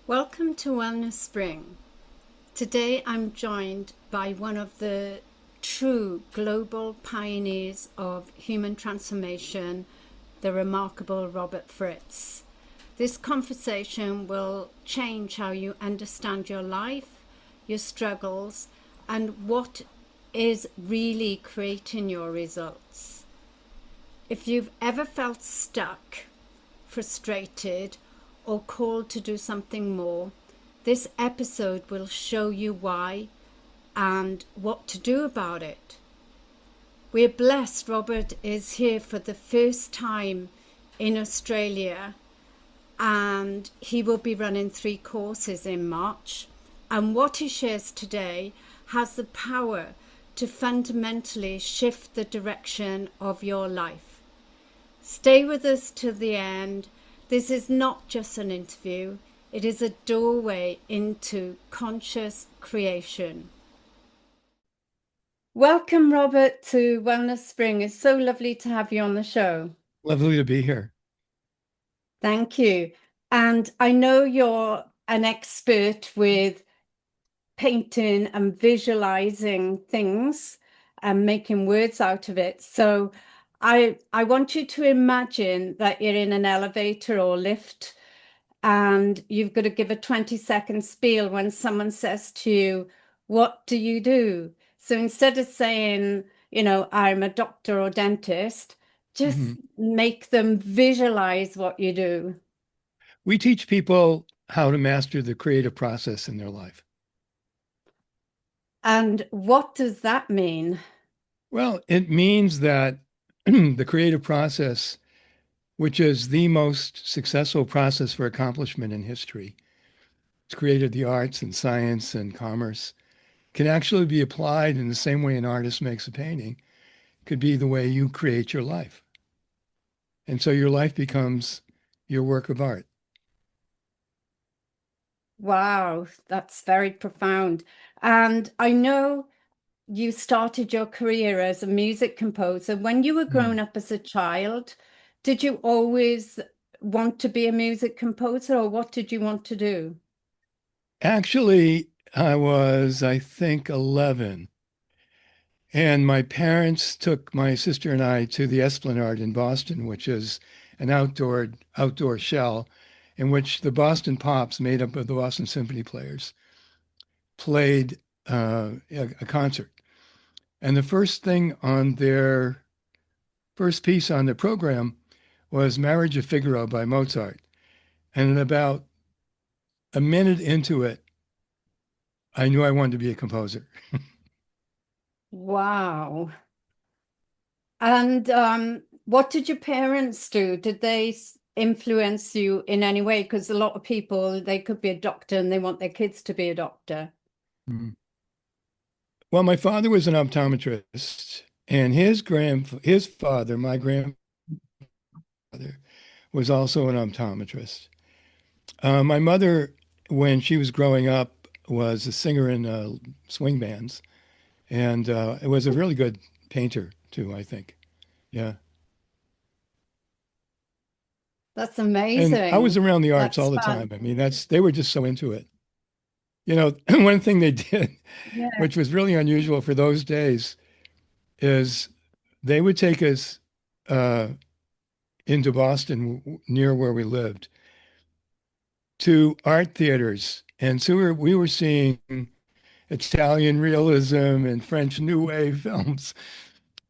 Welcome to Wellness Spring. Today I'm joined by one of the true global pioneers of human transformation, the remarkable Robert Fritz. This conversation will change how you understand your life, your struggles, and what is really creating your results. If you've ever felt stuck, frustrated, or called to do something more, this episode will show you why and what to do about it. We're blessed Robert is here for the first time in Australia, and he will be running 3 courses in March. And what he shares today has the power to fundamentally shift the direction of your life. Stay with us till the end. This is not just an interview, it is a doorway into conscious creation. Welcome, Robert, to Wellness Spring. It's so lovely to have you on the show. Lovely to be here. Thank you. And I know you're an expert with painting and visualizing things and making words out of it. So I want you to imagine that you're in an elevator or lift and you've got to give a 20-second spiel when someone says to you, "What do you do?" So instead of saying, "I'm a doctor or dentist," just Mhm. make them visualize what you do. We teach people how to master the creative process in their life. And what does that mean? Well, it means that the creative process, which is the most successful process for accomplishment in history, it's created the arts and science and commerce, can actually be applied in the same way an artist makes a painting, could be the way you create your life. And so your life becomes your work of art. Wow, that's very profound. And I know you started your career as a music composer. When you were growing Mm. up as a child, did you always want to be a music composer, or what did you want to do? Actually, I was, I think, 11. And my parents took my sister and I to the Esplanade in Boston, which is an outdoor shell in which the Boston Pops, made up of the Boston Symphony players, played a concert. And the first thing on their first piece on the program was Marriage of Figaro by Mozart. And about a minute into it, I knew I wanted to be a composer. Wow. And what did your parents do? Did they influence you in any way? Because a lot of people, they could be a doctor and they want their kids to be a doctor. Mhm. Well, my father was an optometrist, and his father, my grandfather, was also an optometrist. My mother, when she was growing up, was a singer in swing bands, and it was a really good painter too, I think. Yeah, That's and I was amazing. around the arts all That's the fun. time. I mean, they were just so into it. One thing they did, Yeah. which was really unusual for those days, is they would take us uh, into Boston, near where we lived, to art theaters. And so we were seeing Italian realism and French New Wave films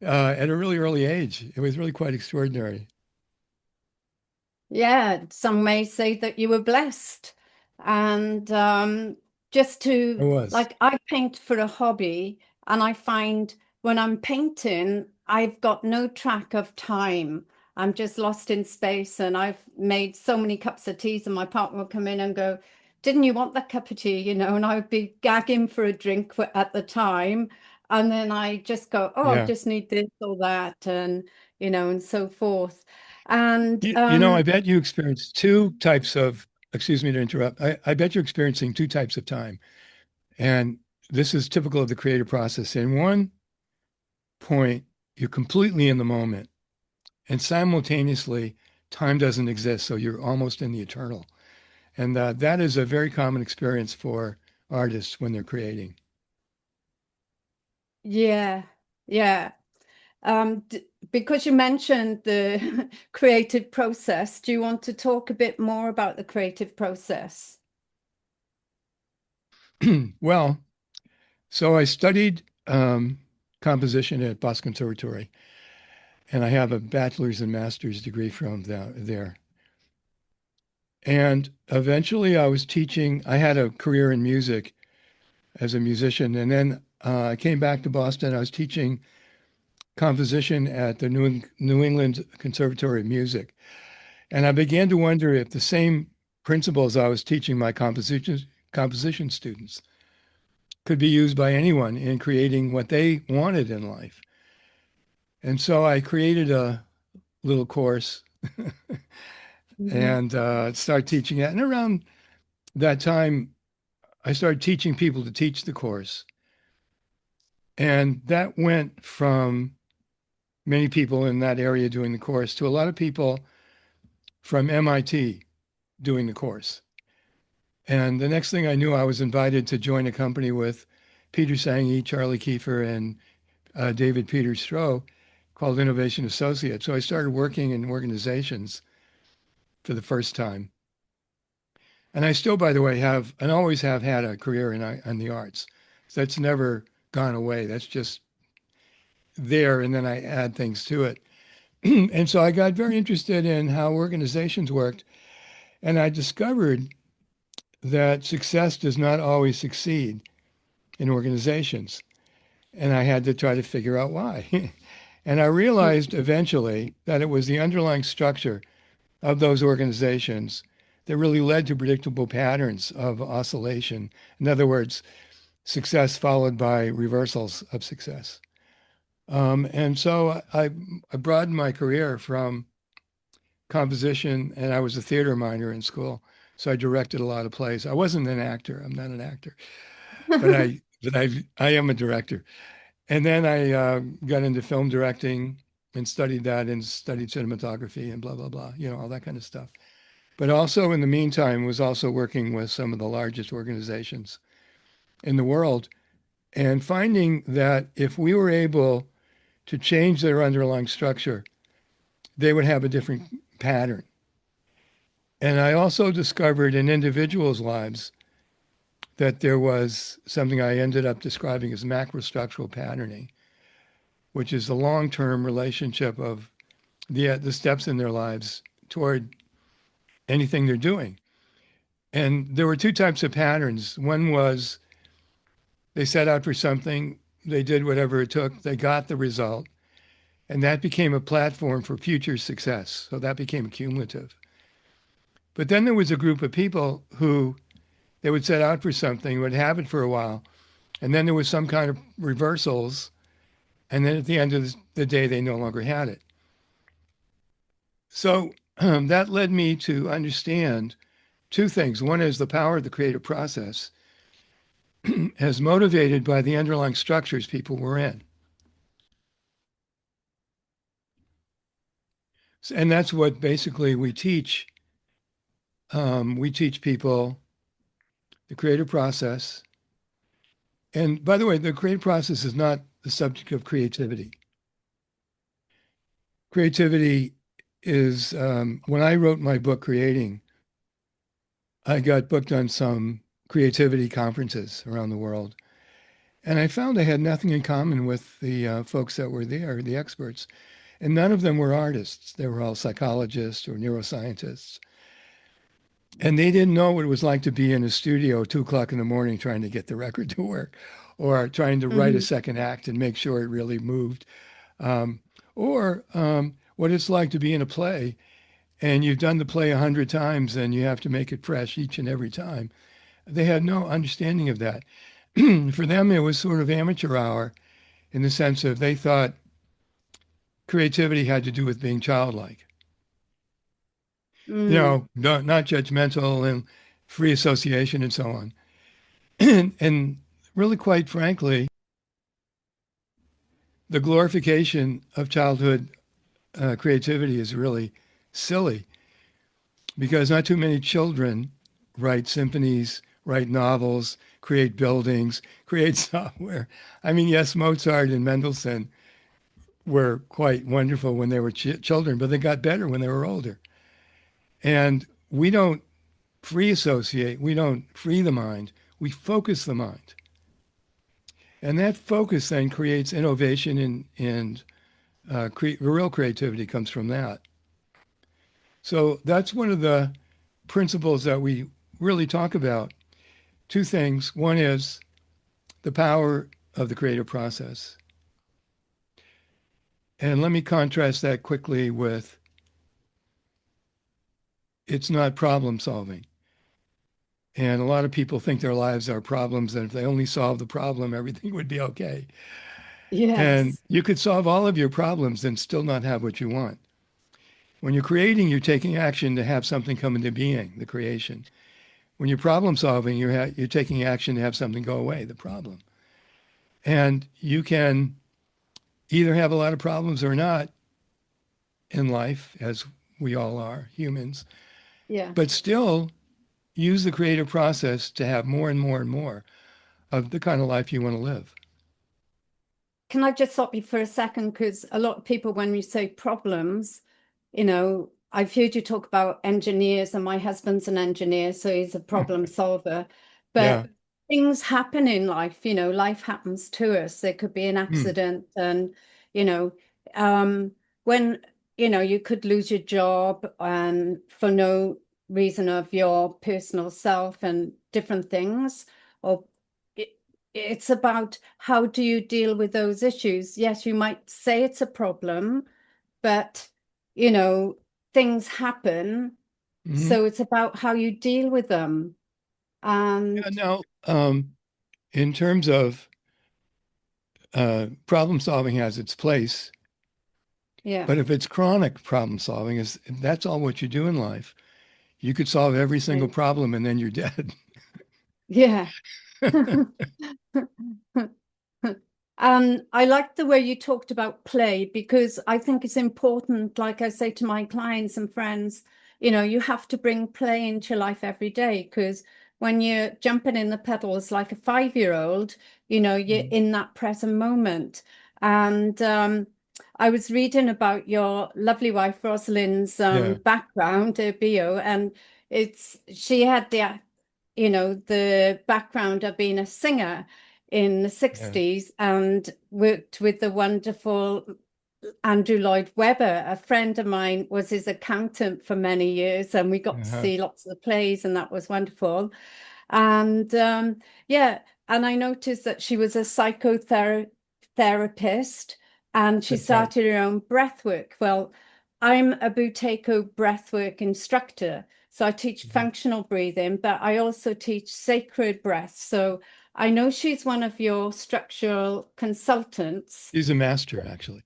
at a really early age. It was really quite extraordinary. Yeah, some may say that you were blessed. And just It to, was. like, I paint for a hobby, and I find when I'm painting, I've got no track of time. I'm just lost in space, and I've made so many cups of teas, and my partner will come in and go, "Didn't you want that cup of tea?" And I would be gagging for a drink at the time. And then I just go, "Oh, I Yeah. just need this or that," and so forth. And I bet you experienced excuse me to interrupt. I bet you're experiencing two types of time. And this is typical of the creative process. In one point, you're completely in the moment, and simultaneously, time doesn't exist. So you're almost in the eternal. And that is a very common experience for artists when they're creating. Yeah, yeah. D because you mentioned the creative process, do you want to talk a bit more about the creative process? Well, so I studied composition at Boston Conservatory, and I have a bachelor's and master's degree from there. And eventually I was teaching, I had a career in music as a musician. And then I came back to Boston. I was teaching composition at the New England Conservatory of Music. And I began to wonder if the same principles I was teaching my composition students could be used by anyone in creating what they wanted in life. And so I created a little course Mhm. and started teaching it. And around that time, I started teaching people to teach the course. And that went from many people in that area doing the course to a lot of people from MIT doing the course. And the next thing I knew, I was invited to join a company with Peter Sanghi, Charlie Kiefer, and David Peter Stroh called Innovation Associates. So I started working in organizations for the first time. And I still, by the way, have and always have had a career in the arts. So that's never gone away. That's just there. And then I add things to it. And so I got very interested in how organizations worked. And I discovered that success does not always succeed in organizations. And I had to try to figure out why. And I realized eventually that it was the underlying structure of those organizations that really led to predictable patterns of oscillation. In other words, success followed by reversals of success. And so I broadened my career from composition, and I was a theater minor in school. So I directed a lot of plays. I wasn't an actor. I'm not an actor, but I am a director. And then I got into film directing and studied that and studied cinematography and blah blah blah, all that kind of stuff. But also in the meantime was also working with some of the largest organizations in the world and finding that if we were able to change their underlying structure, they would have a different pattern. And I also discovered in individuals' lives that there was something I ended up describing as macrostructural patterning, which is the long-term relationship of the steps in their lives toward anything they're doing. And there were two types of patterns. One was they set out for something, they did whatever it took, they got the result, and that became a platform for future success. So that became cumulative. But then there was a group of people who they would set out for something, would have it for a while, and then there was some kind of reversals, and then at the end of the day, they no longer had it. So that led me to understand two things. One is the power of the creative process as motivated by the underlying structures people were in. And that's what basically we teach. We teach people the creative process. And by the way, the creative process is not the subject of creativity. Creativity is, when I wrote my book, Creating, I got booked on some creativity conferences around the world. And I found I had nothing in common with the folks that were there, the experts. And none of them were artists. They were all psychologists or neuroscientists. And they didn't know what it was like to be in a studio at 2 o'clock in the morning trying to get the record to work or trying to write a Mhm. second act and make sure it really moved. Um, or what it's like to be in a play and you've done the play 100 times and you have to make it fresh each and every time. They had no understanding of that. For them, it was sort of amateur hour in the sense of they thought creativity had to do with being childlike. Mm. Not judgmental and free association and so on. And really, quite frankly, the glorification of childhood creativity is really silly because not too many children write symphonies, write novels, create buildings, create software. I mean, yes, Mozart and Mendelssohn were quite wonderful when they were children, but they got better when they were older. And we don't free associate, we don't free the mind, we focus the mind. And that focus then creates innovation and real creativity comes from that. So that's one of the principles that we really talk about. Two things. One is the power of the creative process. And let me contrast that quickly with it's not problem solving. And a lot of people think their lives are problems, and if they only solve the problem, everything would be okay. And Yes. you could solve all of your problems and still not have what you want. When you're creating, you're taking action to have something come into being, the creation. When you're problem solving, you're taking action to have something go away, the problem. And you can either have a lot of problems or not in life, as we all are humans, Yeah. but still use the creative process to have more and more and more of the kind of life you want to live. Can I just stop you for a second? Because a lot of people, when you say problems, I've heard you talk about engineers, and my husband's an engineer, so he's a problem solver. Yeah. But things happen in life, life happens to us. There could be an Mm. accident, and, you know, um, when, you could lose your job and for no reason of your personal self and different things, or it's about how do you deal with those issues. Yes, you might say it's a problem, but you know, things happen. Hmm. So it's about how you deal with them. Yeah, And now, in terms of problem solving has its place, yeah, but if it's chronic problem solving, is if that's all what you do in life, you could solve every single right. problem and then you're dead. Yeah. I like the way you talked about play because I think it's important, like I say to my clients and friends, you have to bring play into your life every day because when you're jumping in the pedals like a 5-year-old, you're Mhm. in that present moment. And I was reading about your lovely wife, Rosalind's Yeah. background, her bio, and she had the background of being a singer in the Yeah. 60s and worked with the wonderful Andrew Lloyd Webber. A friend of mine was his accountant for many years, and we got to Uh-huh. see lots of the plays, and that was wonderful. And yeah, and I noticed that she was a psychotherapist and she That's right. started her own breathwork. Well, I'm a Buteyko breathwork instructor. So I teach Mhm. functional breathing, but I also teach sacred breath. So I know she's one of your structural consultants. He's a master, actually.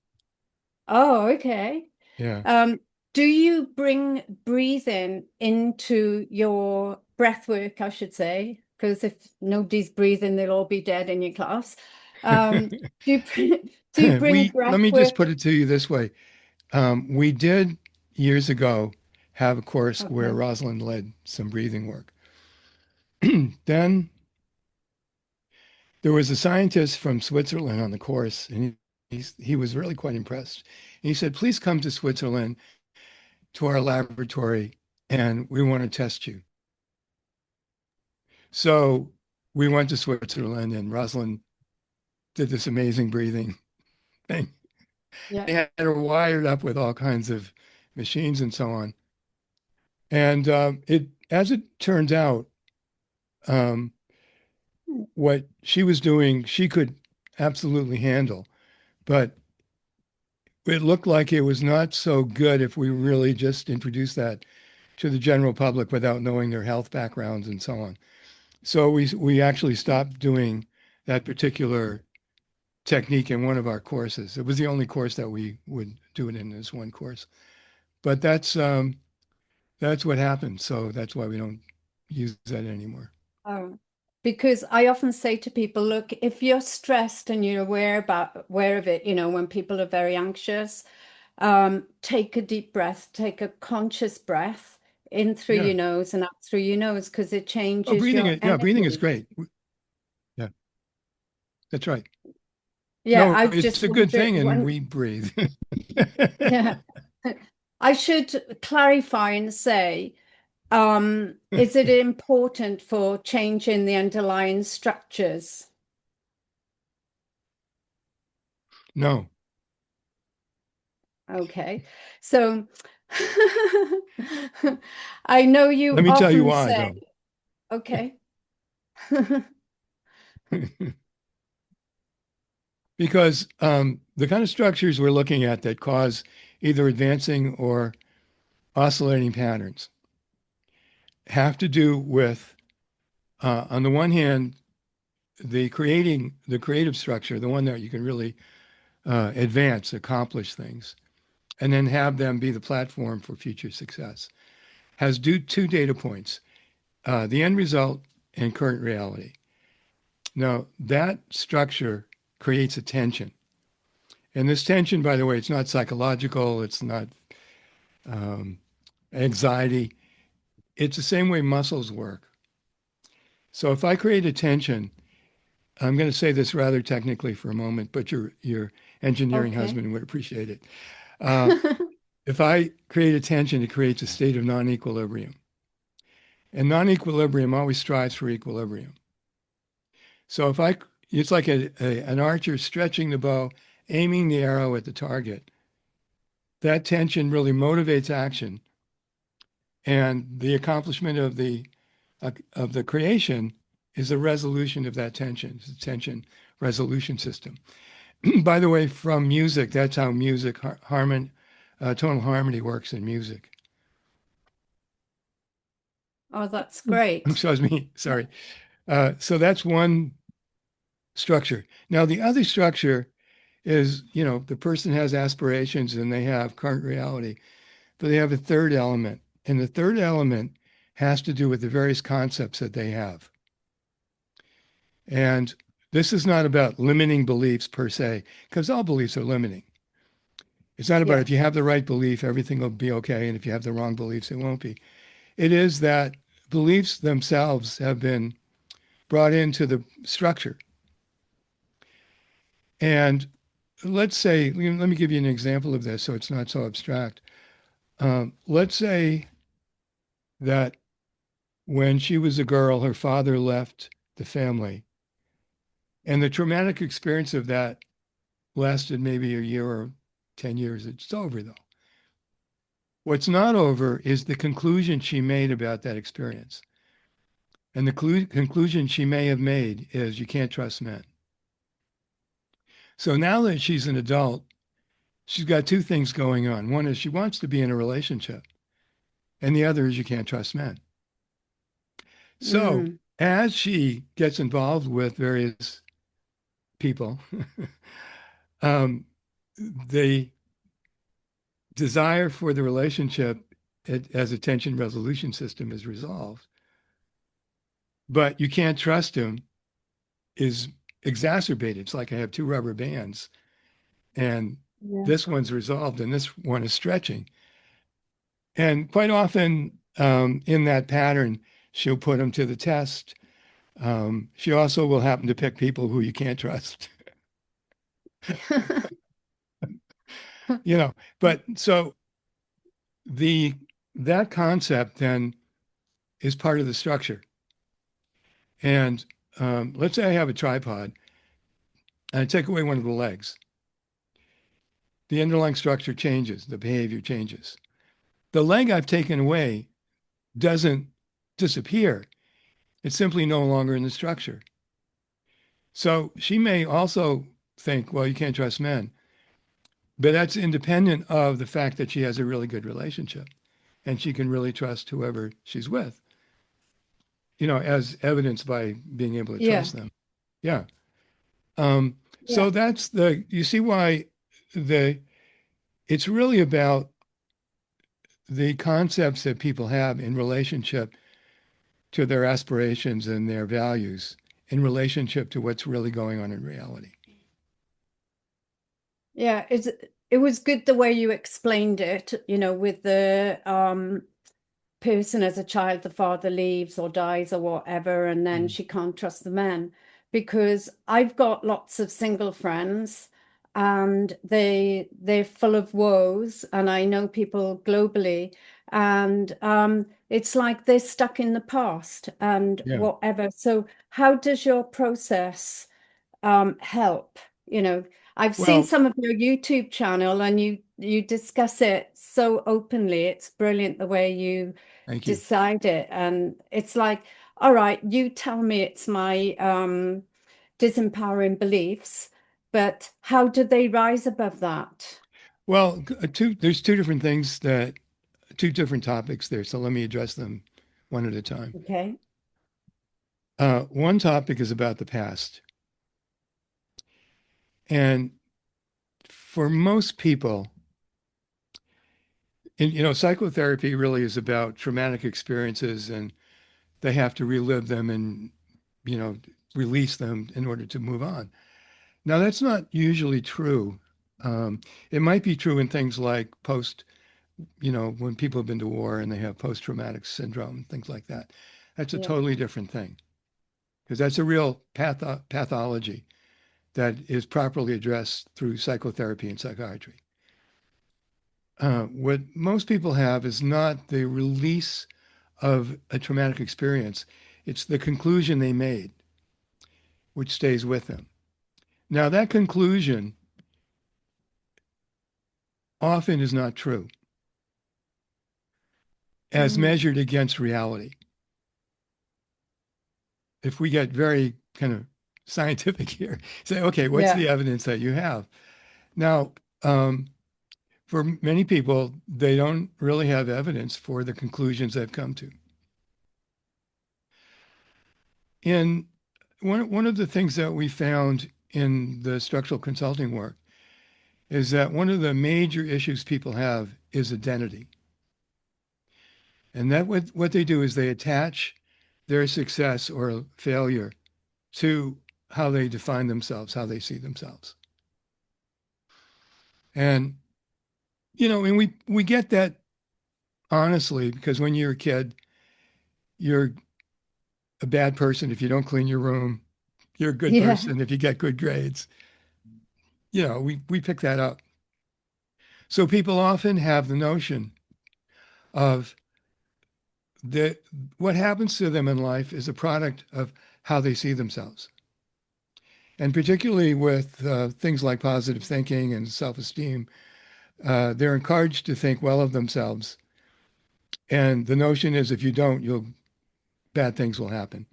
Oh, okay. Yeah. Um, do you bring breathing into your breath work, I should say? Because if nobody's breathing, they'll all be dead in your class. Do you bring Let breath me just work? put it to you this way. We did years ago have a course where Okay. Rosalind led some breathing work. Then there was a scientist from Switzerland on the course, and he was really quite impressed. And he said, "Please come to Switzerland to our laboratory, and we want to test you." So we went to Switzerland, and Rosalind did this amazing breathing thing. Yeah. They had her wired up with all kinds of machines and so on. And as it turns out, um, what she was doing, she could absolutely handle. But it looked like it was not so good if we really just introduced that to the general public without knowing their health backgrounds and so on. So we actually stopped doing that particular technique in one of our courses. It was the only course that we would do it in, this one course. But that's what happened. So that's why we don't use that anymore. Oh, because I often say to people, look, if you're stressed and you're aware of it, when people are very anxious, take a deep breath, take a conscious breath in through Yeah. your nose and out through your nose because it Oh, changes breathing, your yeah, breathing is energy. great. Yeah, that's right. Yeah, No, I it's just a good wonder thing, and when, we breathe. yeah. I should clarify and say, is it important for changing the underlying structures? No, Okay. So I know you let me tell you often why, say, though. okay. Because the kind of structures we're looking at that cause either advancing or oscillating patterns have to do with, on the one hand, the creative structure, the one that you can really advance, accomplish things, and then have them be the platform for future success, has two data points, the end result and current reality. Now, that structure creates a tension. And this tension, by the way, it's not psychological, it's not um, anxiety. It's the same way muscles work. So if I create a tension, I'm going to say this rather technically for a moment, but your engineering Okay. husband would appreciate it. Uh, if I create a tension, it creates a state of non-equilibrium. And non-equilibrium always strives for equilibrium. So if I, it's like an archer stretching the bow, aiming the arrow at the target. That tension really motivates action, and the accomplishment of the creation is the resolution of that tension. It's a tension resolution system. By the way, from music, that's how music tonal harmony works in music. Oh, that's great. Excuse me, sorry. So that's one structure. Now, the other structure is, the person has aspirations and they have current reality, but they have a third element. And the third element has to do with the various concepts that they have. And this is not about limiting beliefs per se, because all beliefs are limiting. It's not about Yeah. if you have the right belief, everything will be okay. And if you have the wrong beliefs, it won't be. It is that beliefs themselves have been brought into the structure. And let's say, let me give you an example of this so it's not so abstract. Let's say that when she was a girl, her father left the family. And the traumatic experience of that lasted maybe a year or 10 years. It's over, though. What's not over is the conclusion she made about that experience. And the conclusion she may have made is you can't trust men. So now that she's an adult, she's got two things going on. One is she wants to be in a relationship, and the other is you can't trust men. So Mm. as she gets involved with various people, um, the desire for the relationship as a tension resolution system is resolved, but you can't trust him is exacerbated. It's like I have two rubber bands, and Yeah. this one's resolved and this one is stretching. And quite often in that pattern, she'll put them to the test. She also will happen to pick people who you can't trust, you know. But so the that concept then is part of the structure. And let's say I have a tripod and I take away one of the legs. The underlying structure changes, the behavior changes. The leg I've taken away doesn't disappear. It's simply no longer in the structure. So she may also think, well, you can't trust men, but that's independent of the fact that she has a really good relationship and she can really trust whoever she's with, as evidenced by being able to Yeah. trust them. Yeah. Yeah. So you see why the, it's really about the concepts that people have in relationship to their aspirations and their values in relationship to what's really going on in reality. Yeah. It was good the way you explained it, with the person as a child, the father leaves or dies or whatever, and then Mm. she can't trust the men. Because I've got lots of single friends and they're full of woes, and I know people globally, and it's like they're stuck in the past and Yeah. whatever. So how does your process help? You know, I've seen Well, some of your YouTube channel and you discuss it so openly. It's brilliant the way you thank you. decide it. And it's like, all right, you tell me it's my disempowering beliefs, but how do they rise above that? Well, there's two different things that two different topics there. So let me address them one at a time. Okay. One topic is about the past. And for most people, psychotherapy really is about traumatic experiences and they have to relive them and, you know, release them in order to move on. Now, that's not usually true. It might be true in things like when people have been to war and they have post-traumatic syndrome, things like that. That's a Yeah. totally different thing because that's a real pathology that is properly addressed through psychotherapy and psychiatry. What most people have is not the release of a traumatic experience, it's the conclusion they made, which stays with them. Now, that conclusion often is not true as Mm. measured against reality. If we get very kind of scientific here, say, okay, what's Yeah. the evidence that you have? Now, for many people, they don't really have evidence for the conclusions they've come to. And one of the things that we found in the structural consulting work is that one of the major issues people have is identity. And that what they do is they attach their success or failure to how they define themselves, how they see themselves. And, and we get that honestly, because when you're a kid, you're a bad person if you don't clean your room. You're a good Yeah. person if you get good grades. We pick that up. So people often have the notion of that what happens to them in life is a product of how they see themselves. And particularly with things like positive thinking and self-esteem, they're encouraged to think well of themselves. And the notion is if you don't, bad things will happen.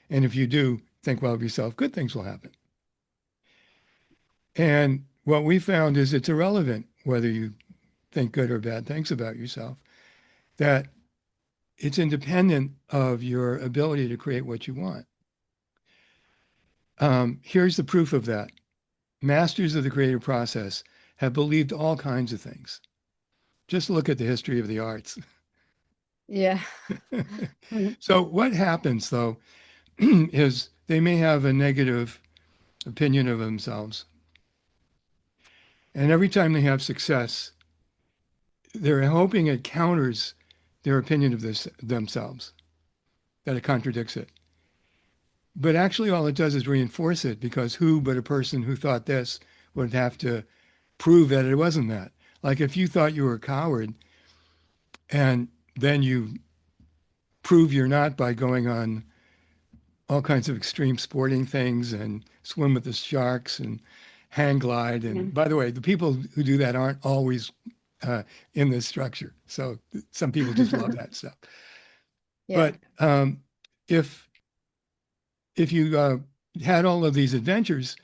And if you do think well of yourself, good things will happen. And what we found is it's irrelevant whether you think good or bad things about yourself, that it's independent of your ability to create what you want. Here's the proof of that. Masters of the creative process have believed all kinds of things. Just look at the history of the arts. Yeah. Mhm. So what happens though is they may have a negative opinion of themselves. And every time they have success, they're hoping it counters their opinion of themselves, that it contradicts it. But actually all it does is reinforce it because who but a person who thought this would have to prove that it wasn't that. Like if you thought you were a coward and then you prove you're not by going on all kinds of extreme sporting things and swim with the sharks and hang glide. Yeah. And by the way, the people who do that aren't always in this structure. So some people just love that stuff. Yeah. But if you had all of these adventures,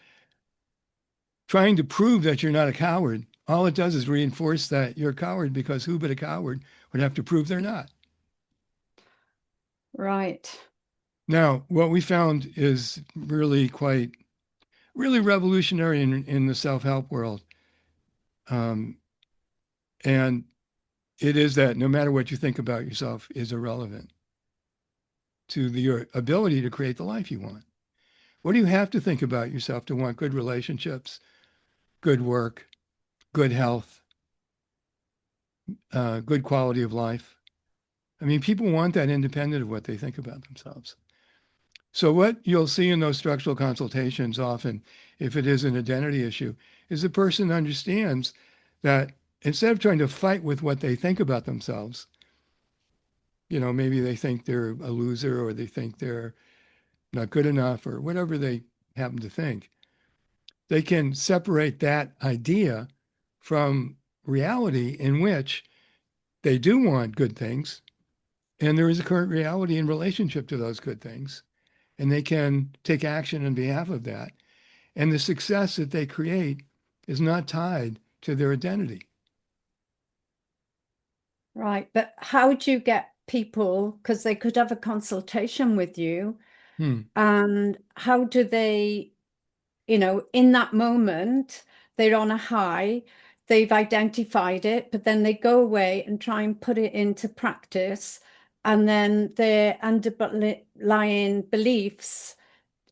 trying to prove that you're not a coward, all it does is reinforce that you're a coward because who but a coward would have to prove they're not. Right. Now, what we found is really revolutionary in the self-help world. Um, and it is that no matter what you think about yourself is irrelevant to your ability to create the life you want. What do you have to think about yourself to want good relationships, good work, good health, good quality of life? I mean, people want that independent of what they think about themselves. So what you'll see in those structural consultations often, if it is an identity issue, is the person understands that instead of trying to fight with what they think about themselves, maybe they think they're a loser or they think they're not good enough or whatever they happen to think, they can separate that idea from reality in which they do want good things and there is a current reality in relationship to those good things and they can take action on behalf of that. And the success that they create is not tied to their identity. Right. But how do you get people, because they could have a consultation with you, Hmm. and how do they, in that moment, they're on a high, they've identified it, but then they go away and try and put it into practice, and then their underlying beliefs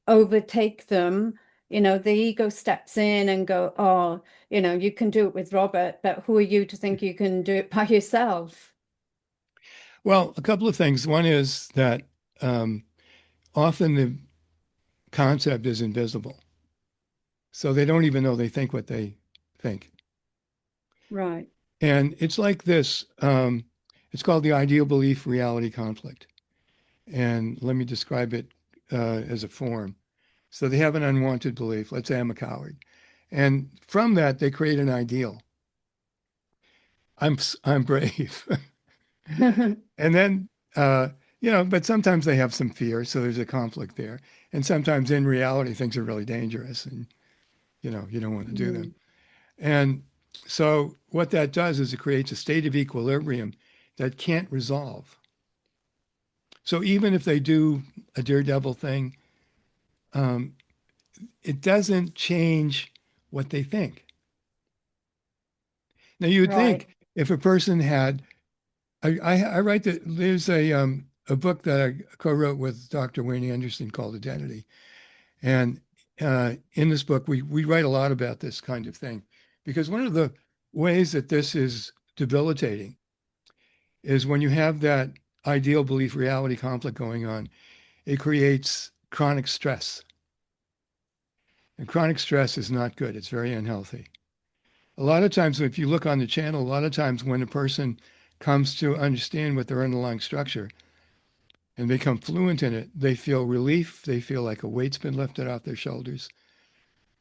overtake them. The ego steps in and go, oh, you can do it with Robert, but who are you to think you can do it by yourself? Well, a couple of things. One is that um, often the concept is invisible. So they don't even know they think what they think. Right. And it's like this. It's called the ideal belief reality conflict. And let me describe it as a form. So they have an unwanted belief. Let's say I'm a coward. And from that, they create an ideal. I'm brave. And then, but sometimes they have some fear. So there's a conflict there. And sometimes in reality, things are really dangerous and, you don't want to do them. Mm. And so what that does is it creates a state of equilibrium that can't resolve. So even if they do a daredevil thing, um, it doesn't change what they think. Now you would Right. think if a person had, I write that there's a book that I co-wrote with Dr. Wayne Anderson called Identity, and in this book we write a lot about this kind of thing, because one of the ways that this is debilitating is when you have that ideal belief reality conflict going on, it creates chronic stress. And chronic stress is not good. It's very unhealthy. A lot of times, if you look on the channel, a lot of times when a person comes to understand what their underlying structure and become fluent in it, they feel relief. They feel like a weight's been lifted off their shoulders.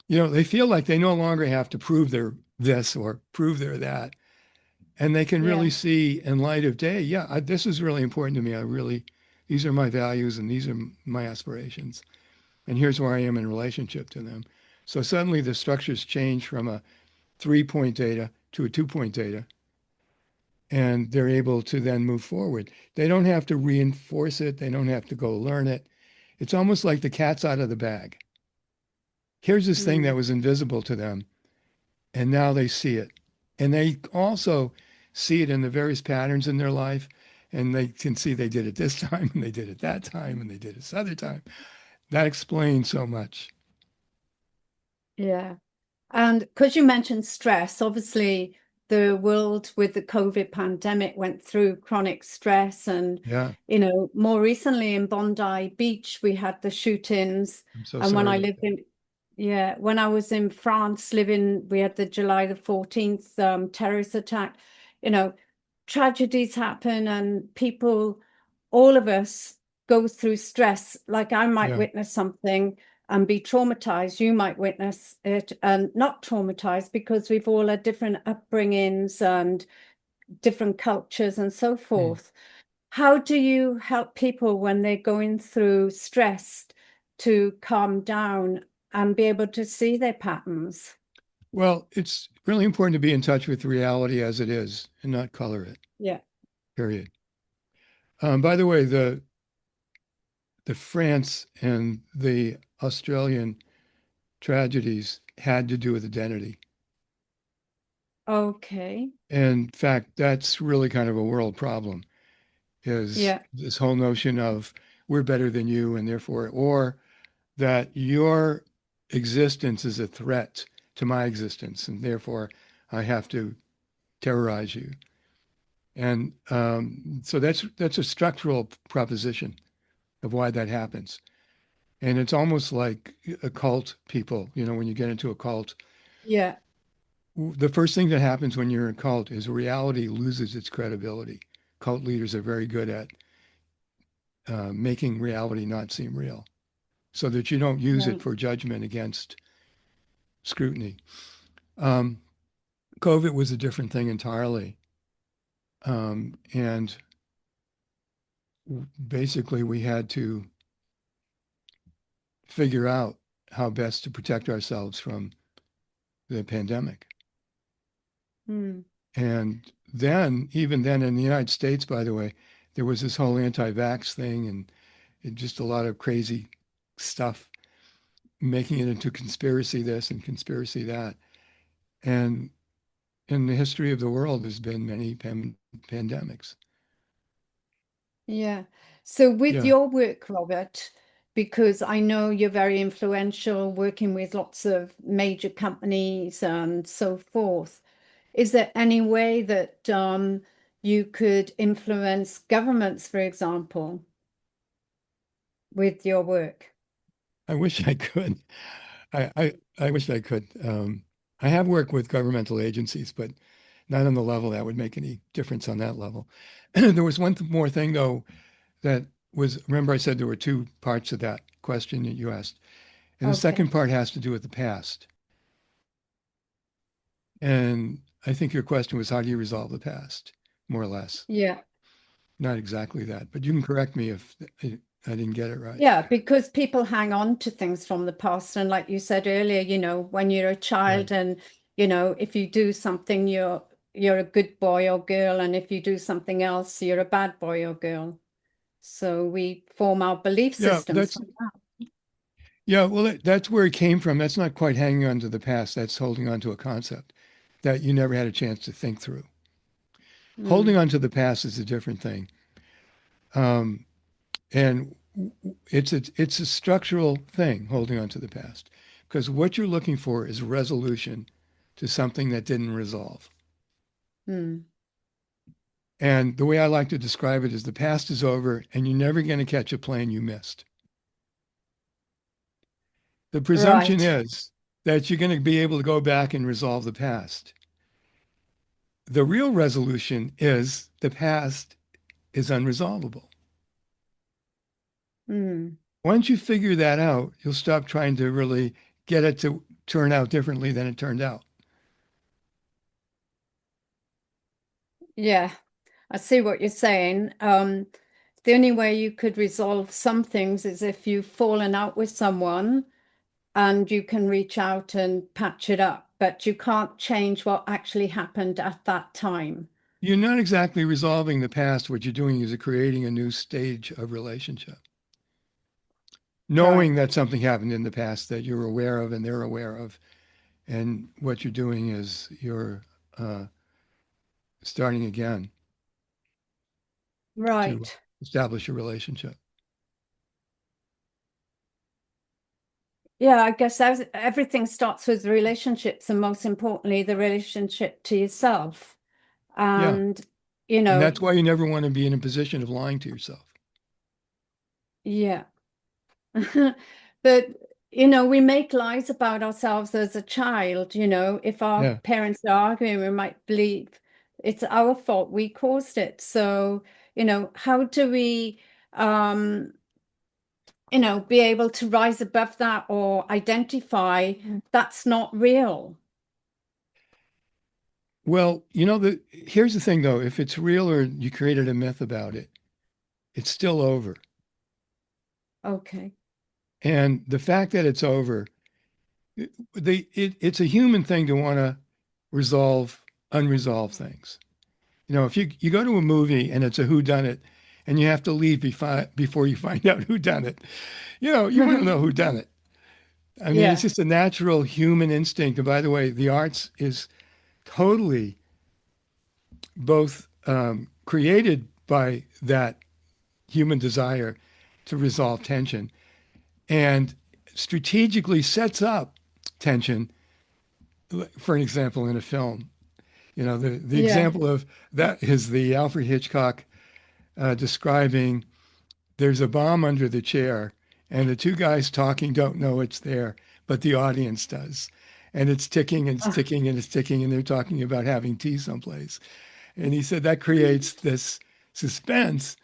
They feel like they no longer have to prove they're this or prove they're that. And they can really Yeah. see in light of day, yeah, this is really important to me. These are my values and these are my aspirations. And here's where I am in relationship to them. So suddenly the structures change from a 3-point data to a 2-point data, and they're able to then move forward. They don't have to reinforce it. They don't have to go learn it. It's almost like the cat's out of the bag. Here's this thing that Mm. was invisible to them, and now they see it. And they also see it in the various patterns in their life, and they can see they did it this time, and they did it that time, and they did it this other time. That explains so much. Yeah. And because you mentioned stress, obviously the world with the COVID pandemic went through chronic stress. And, Yeah, more recently in Bondi Beach, we had the shootings. I'm so And when sorry I about lived that. in, yeah, when I was in France living, we had the July the 14th terrorist attack. You know, tragedies happen and people, all of us go through stress. Like I might Yeah. witness something and be traumatized. You might witness it and not traumatized because we've all had different upbringings and different cultures and so Mm. forth. How do you help people when they're going through stress to calm down and be able to see their patterns? Well, it's really important to be in touch with reality as it is and not color it, Yeah. period. By the way, the France and the Australian tragedies had to do with identity. Okay. In fact, that's really kind of a world problem, is Yeah. this whole notion of we're better than you and therefore, or that your existence is a threat to my existence and therefore I have to terrorize you. And so that's a structural proposition of why that happens. And it's almost like a cult people, when you get into a cult, Yeah. the first thing that happens when you're in a cult is reality loses its credibility. Cult leaders are very good at making reality not seem real so that you don't use it Right. for judgment against scrutiny. Um, COVID was a different thing entirely. And basically, we had to figure out how best to protect ourselves from the pandemic. Mm. And then, even then in the United States, by the way, there was this whole anti-vax thing and just a lot of crazy stuff, making it into conspiracy this and conspiracy that. And in the history of the world, there's been many pandemics. Yeah. So with Yeah, your work, Robert, because I know you're very influential, working with lots of major companies and so forth, is there any way that you could influence governments, for example, with your work? I wish I could. I wish I could. I have worked with governmental agencies, but not on the level that would make any difference on that level. There was one more thing, though, that was, remember I said there were two parts of that question that you asked. And the second Okay. part has to do with the past. And I think your question was, how do you resolve the past? More or less. Yeah. Not exactly that, but you can correct me if I didn't get it right. Yeah, because people hang on to things from the past. And like you said earlier, when you're a Right. child and, if you do something, you're a good boy or girl, and if you do something else, you're a bad boy or girl. So we form our belief Yeah, systems from that. yeah, well, that's where it came from. That's not quite hanging on to the past. That's holding on to a concept that you never had a chance to think through. Holding Mm, on to the past is a different thing. Um, and it's a structural thing, holding on to the past, because what you're looking for is resolution to something that didn't resolve. mm. And the way I like to describe it is the past is over and you're never going to catch a plane you missed. The presumption Right. is that you're going to be able to go back and resolve the past. The real resolution is the past is unresolvable. Mm. Once you figure that out, you'll stop trying to really get it to turn out differently than it turned out. Yeah, I see what you're saying. The only way you could resolve some things is if you've fallen out with someone and you can reach out and patch it up, but you can't change what actually happened at that time. You're not exactly resolving the past. What you're doing is creating a new stage of relationship, knowing Right, that something happened in the past that you're aware of and they're aware of. And what you're doing is you're uh, starting again to right. establish a relationship. Yeah, I guess everything starts with relationships, and most importantly, the relationship to yourself. Yeah. And, And that's why you never want to be in a position of lying to yourself. yeah. But, we make lies about ourselves as a child. If our Yeah. parents are arguing, we might believe it's our fault, we caused it. So, how do we, um, be able to rise above that or identify that's not real? Well, here's the thing though, if it's real or you created a myth about it, it's still over. Okay. And the fact that it's over, it's a human thing to want to resolve unresolved things. If you go to a movie and it's a whodunit and you have to leave before you find out who done it, you want to know who done it. I mean, it's Yeah. just a natural human instinct. And by the way, the arts is totally both created by that human desire to resolve tension and strategically sets up tension, for an example, in a film. The Yeah. example of that is the Alfred Hitchcock describing there's a bomb under the chair, and the two guys talking don't know it's there, but the audience does. And it's ticking and it's Ah, ticking and it's ticking, and they're talking about having tea someplace. And he said that creates this suspense.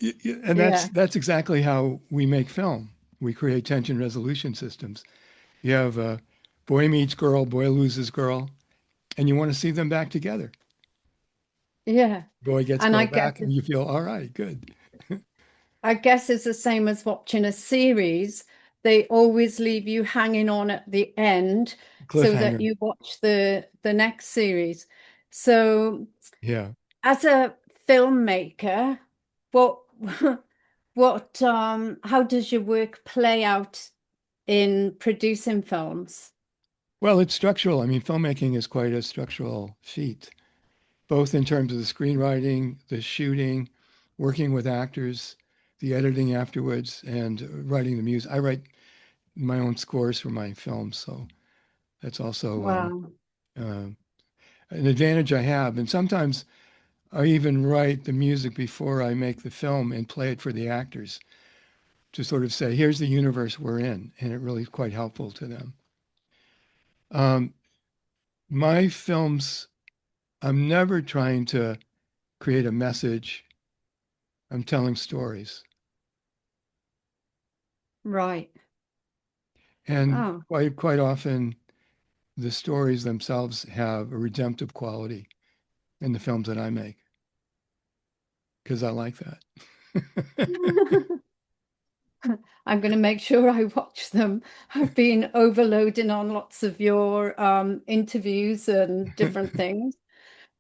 And that's yeah. that's exactly how we make film. We create tension resolution systems. You have a boy meets girl, boy loses girl, and you want to see them back together. Yeah. Boy gets And girl back, and you feel, all right, good. I guess it's the same as watching a series. They always leave you hanging on at the end so that Cliffhanger. you watch the next series. So, Yeah. as a filmmaker, what how does your work play out in producing films? Well, it's structural. I mean, filmmaking is quite a structural feat, both in terms of the screenwriting, the shooting, working with actors, the editing afterwards, and writing the music. I write my own scores for my films, so that's also Wow. uh, an advantage I have. And sometimes I even write the music before I make the film and play it for the actors to sort of say, here's the universe we're in. And it really is quite helpful to them. Um, my films, I'm never trying to create a message. I'm telling stories. Right. And Oh. quite often, the stories themselves have a redemptive quality in the films that I make because I like that. I'm going to make sure I watch them. I've been overloading on lots of your interviews and different things.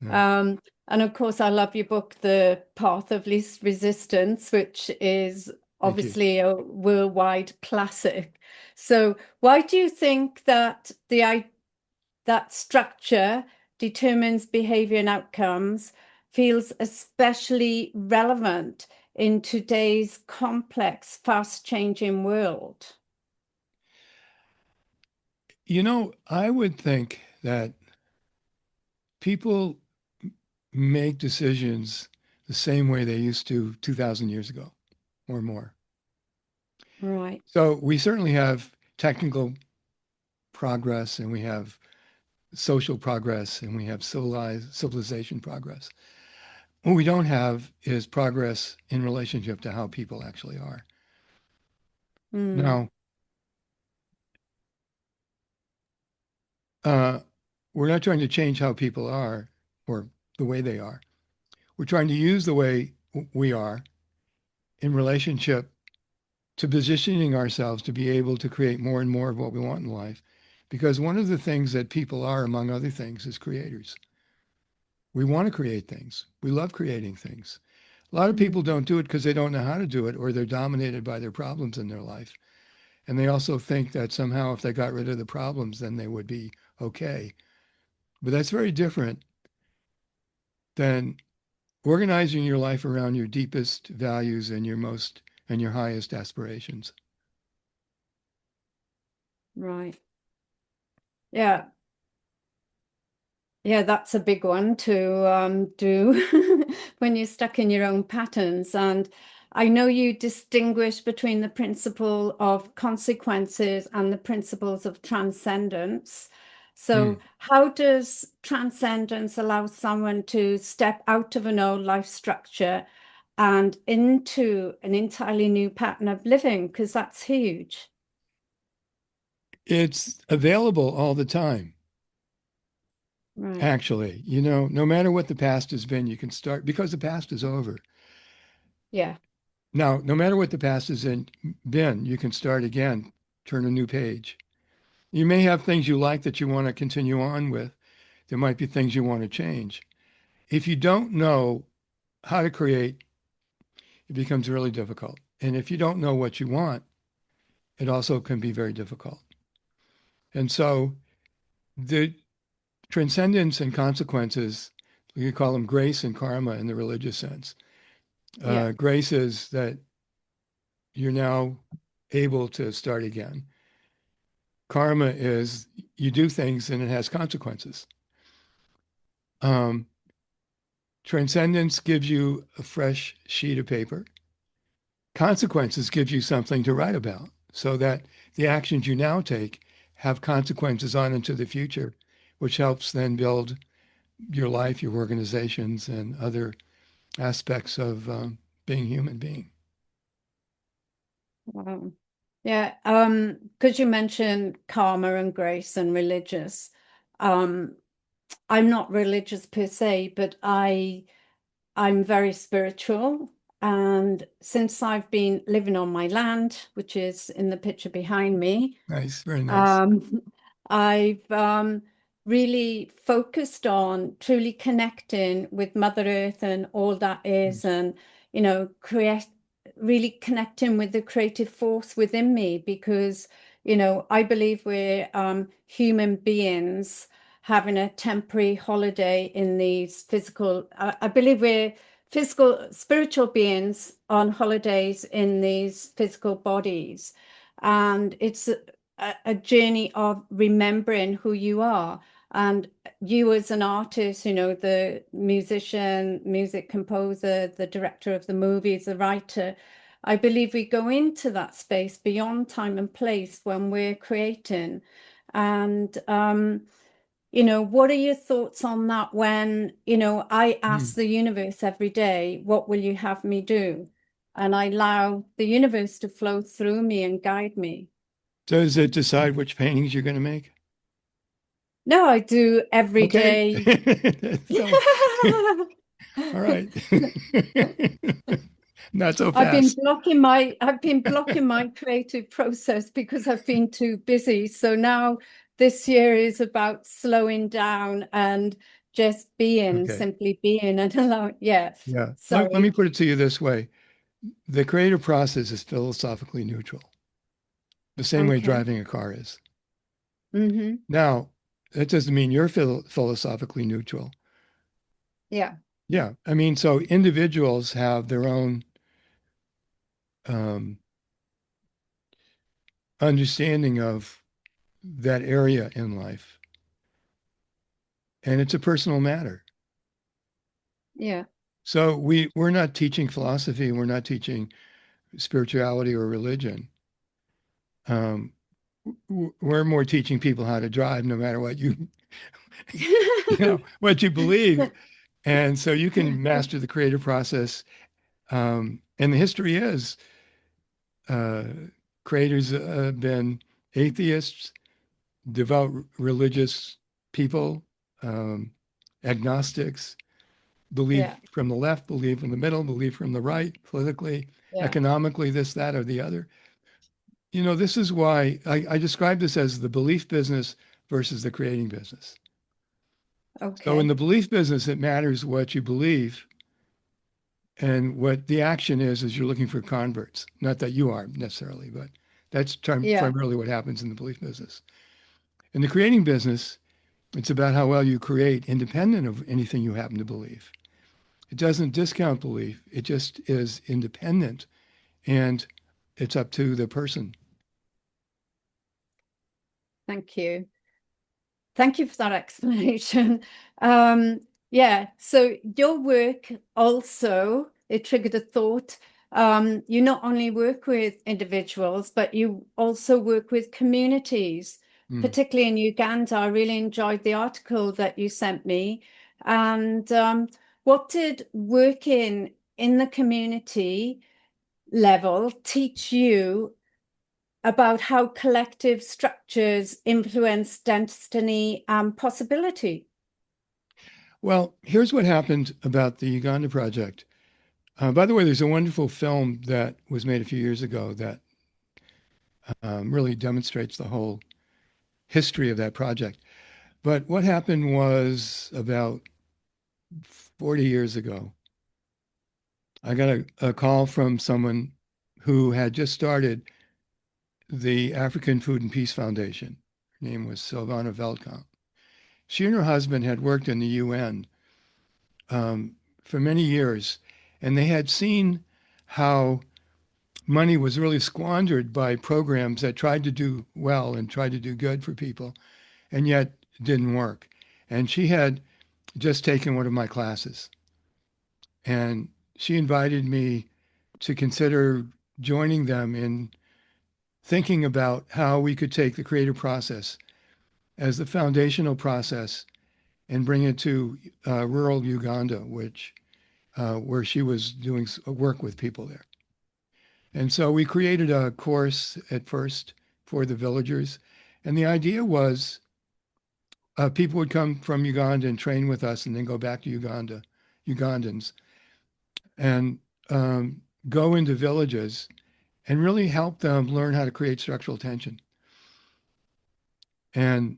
Yeah, Um, and of course, I love your book, The Path of Least Resistance, which is thank you. obviously a worldwide classic. So, why do you think that that structure determines behavior and outcomes feels especially relevant in today's complex, fast-changing world? I would think that people make decisions the same way they used to 2,000 years ago or more. Right. So we certainly have technical progress and we have social progress and we have civilization progress. What we don't have is progress in relationship to how people actually are. Mm, Now, uh, we're not trying to change how people are or the way they are. We're trying to use the way we are in relationship to positioning ourselves to be able to create more and more of what we want in life. Because one of the things that people are, among other things, is creators. We want to create things. We love creating things. A lot of people mm, don't do it because they don't know how to do it or they're dominated by their problems in their life. And they also think that somehow if they got rid of the problems, then they would be okay. But that's very different than organizing your life around your deepest values and your highest aspirations. right. Yeah. Yeah, that's a big one to do when you're stuck in your own patterns. And I know you distinguish between the principle of consequences and the principles of transcendence. Hmm. So, how does transcendence allow someone to step out of an old life structure and into an entirely new pattern of living? Because that's huge. It's available all the time, Right. actually. No matter what the past has been, you can start because the past is over. Yeah. Now, no matter what the past been, you can start again, turn a new page. You may have things you like that you want to continue on with. There might be things you want to change. If you don't know how to create, it becomes really difficult. And if you don't know what you want, it also can be very difficult. And so the transcendence and consequences, we could call them grace and karma in the religious sense. Yeah. Grace is that you're now able to start again. Karma is you do things and it has consequences. Um, Transcendence gives you a fresh sheet of paper. Consequences gives you something to write about so that the actions you now take have consequences on into the future, which helps then build your life, your organizations, and other aspects of being a human being. Wow. Yeah, because you mentioned karma and grace and religious. Um, I'm not religious per se, but I'm very spiritual. And since I've been living on my land, which is in the picture behind me, Nice, very nice. um, I've really focused on truly connecting with Mother Earth and all that is, and create really connecting with the creative force within me because I believe we're human beings having a temporary holiday in these physical. I believe we're physical, spiritual beings on holidays in these physical bodies, and it's a journey of remembering who you are. And you as an artist, the musician, music composer, the director of the movies, the writer, I believe we go into that space beyond time and place when we're creating. And what are your thoughts on that when, I Hmm. ask the universe every day, what will you have me do? And I allow the universe to flow through me and guide me. Does it decide which paintings you're going to make? No, I do every Okay. day. So, all right. Not so fast. I've been blocking my creative process because I've been too busy. So now this year is about slowing down and just being, Okay. simply being and allow. Yeah. Yeah. Let me Sorry. put it to you this way. The creative process is philosophically neutral, the same way Okay. driving a car is. Mm-hmm. Now, that doesn't mean you're philosophically neutral. Yeah. Yeah. I mean, so individuals have their own um, understanding of that area in life, and it's a personal matter. Yeah. So we're not teaching philosophy, we're not teaching spirituality or religion. Um, we're more teaching people how to drive, no matter what what you believe. And so you can master the creative process. And the history is uh, creators have been atheists, devout religious people, um, agnostics, believe Yeah. from the left, believe from the middle, believe from the right, politically, Yeah. economically, this, that, or the other. This is why I describe this as the belief business versus the creating business. So in Okay. the belief business, it matters what you believe. And what the action is you're looking for converts. Not that you are necessarily, but that's Yeah. primarily what happens in the belief business. In the creating business, it's about how well you create independent of anything you happen to believe. It doesn't discount belief, it just is independent and it's up to the person. Thank you. Thank you for that explanation. Um, yeah, so your work also, it triggered a thought. You not only work with individuals, but you also work with communities, Mm. particularly in Uganda. I really enjoyed the article that you sent me. And what did working in the community level teach you about how collective structures influence destiny and possibility? Well, here's what happened about the Uganda project. By the way, there's a wonderful film that was made a few years ago that really demonstrates the whole history of that project. But what happened was about 40 years ago, I got a call from someone who had just started the African Food and Peace Foundation. Her name was Sylvana Veldkamp. She and her husband had worked in the UN um, for many years, and they had seen how money was really squandered by programs that tried to do well and tried to do good for people, and yet didn't work. And she had just taken one of my classes. And she invited me to consider joining them in thinking about how we could take the creative process as the foundational process and bring it to rural Uganda, which where she was doing work with people there. And so we created a course at first for the villagers. And the idea was people would come from Uganda and train with us and then go back to Ugandans, and go into villages and really help them learn how to create structural tension. And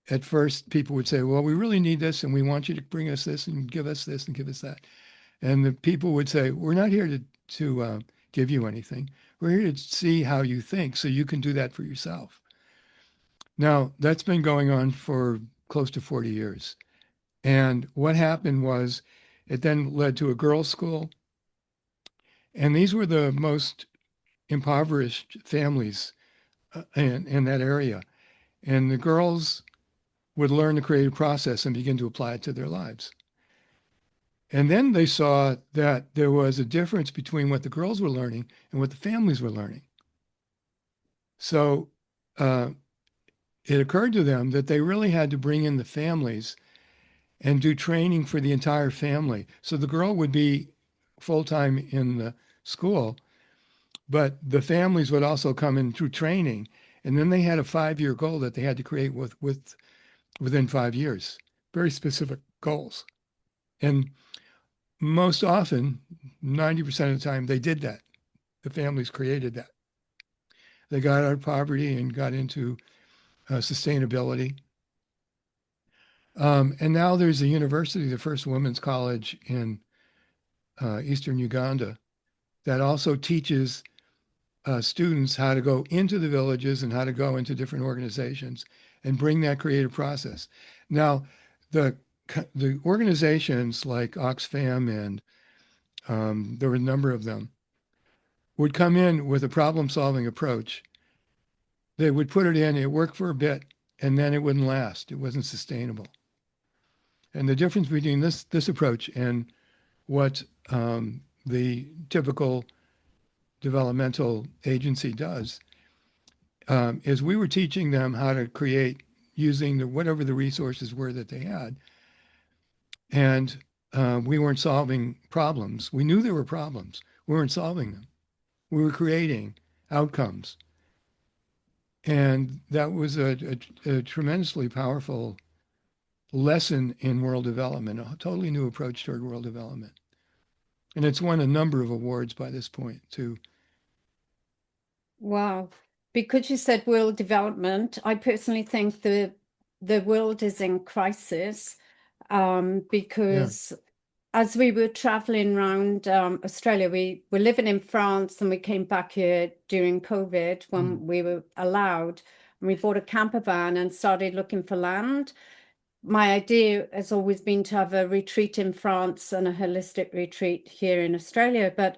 at first, people would say, well, we really need this, and we want you to bring us this and give us this and give us that. And the people would say, we're not here to give you anything. We're here to see how you think so you can do that for yourself. Now, that's been going on for close to 40 years. And what happened was it then led to a girls' school. And these were the most impoverished families in that area. And the girls would learn the creative process and begin to apply it to their lives. And then they saw that there was a difference between what the girls were learning and what the families were learning. So uh, it occurred to them that they really had to bring in the families and do training for the entire family. So the girl would be full-time in the school, but the families would also come in through training. And then they had a 5-year goal that they had to create within 5 years, very specific goals. And most often, 90% of the time, they did that. The families created that. They got out of poverty and got into sustainability. And now there's a university, the first women's college in Eastern Uganda, that also teaches students how to go into the villages and how to go into different organizations and bring that creative process. Now, the the organizations like Oxfam and there were a number of them would come in with a problem-solving approach. They would put it in, it worked for a bit, and then it wouldn't last. It wasn't sustainable. And the difference between this approach and what the typical developmental agency does is we were teaching them how to create using whatever the resources were that they had. And we weren't solving problems. We knew there were problems. We weren't solving them. We were creating outcomes. And that was a tremendously powerful lesson in world development, a totally new approach toward world development. And it's won a number of awards by this point, too. Wow. Because you said world development, I personally think the world is in crisis, Yeah. because as we were traveling around Australia, we were living in France and we came back here during COVID Mm. when we were allowed. And we bought a camper van and started looking for land. My idea has always been to have a retreat in France and a holistic retreat here in Australia. But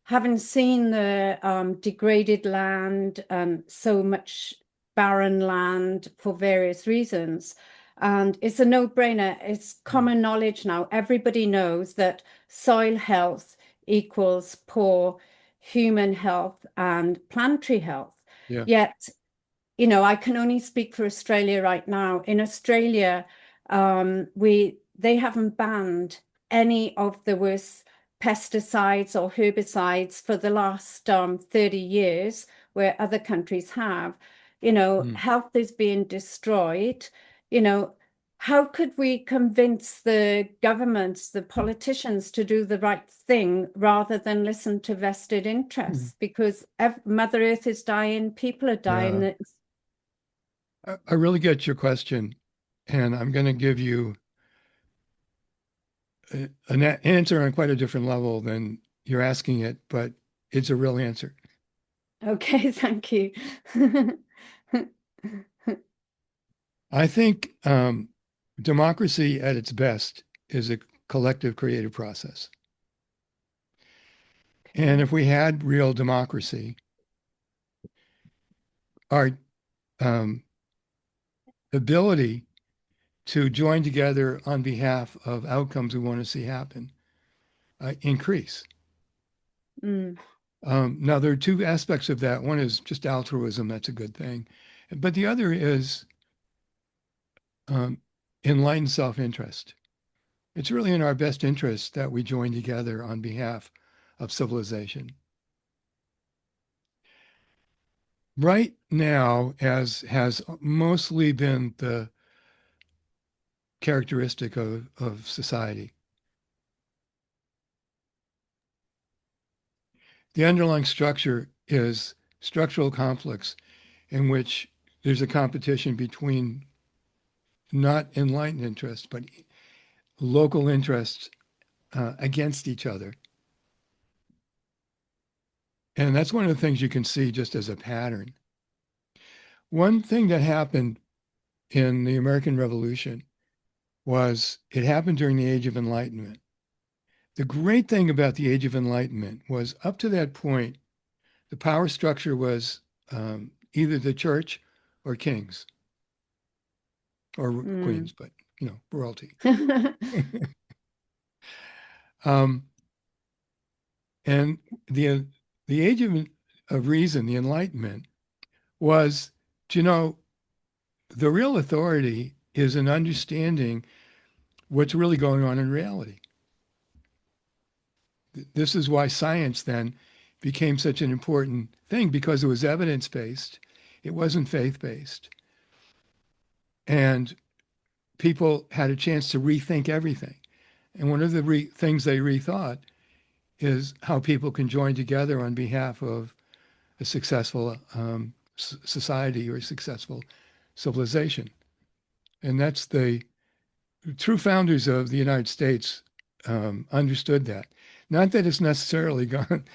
having seen the degraded land and so much barren land for various reasons, and it's a no-brainer. It's Mm. common knowledge now. Everybody knows that soil health equals poor human health and planetary health. Yeah. Yet, I can only speak for Australia right now. In Australia, they haven't banned any of the worst pesticides or herbicides for the last 30 years, where other countries have. Mm. Health is being destroyed. You know, how could we convince the governments, the politicians to do the right thing rather than listen to vested Mm. interests? Because Mother Earth is dying, people are dying. Yeah. I really get your question, and I'm going to give you an answer on quite a different level than you're asking it, but it's a real answer. Okay, thank you. I think democracy at its best is a collective creative process. And Okay. if we had real democracy, our um, ability to join together on behalf of outcomes we want to see happen increase. Mm. Now, there are two aspects of that. One is just altruism, that's a good thing. But the other is um, enlightened self-interest. It's really in our best interest that we join together on behalf of civilization. Right now, as has mostly been the characteristic of society, the underlying structure is structural conflicts in which there's a competition between not enlightened interests, but local interests against each other. And that's one of the things you can see just as a pattern. One thing that happened in the American Revolution was it happened during the Age of Enlightenment. The great thing about the Age of Enlightenment was up to that point, the power structure was either the church or kings or Mm. queens, but royalty. Um, and the the age of reason, the Enlightenment, was, the real authority is in understanding what's really going on in reality. This is why science then became such an important thing because it was evidence-based. It wasn't faith-based. And people had a chance to rethink everything. And one of the things they rethought is how people can join together on behalf of a successful society or a successful civilization. And that's the true founders of the United States understood that. Not that it's necessarily gone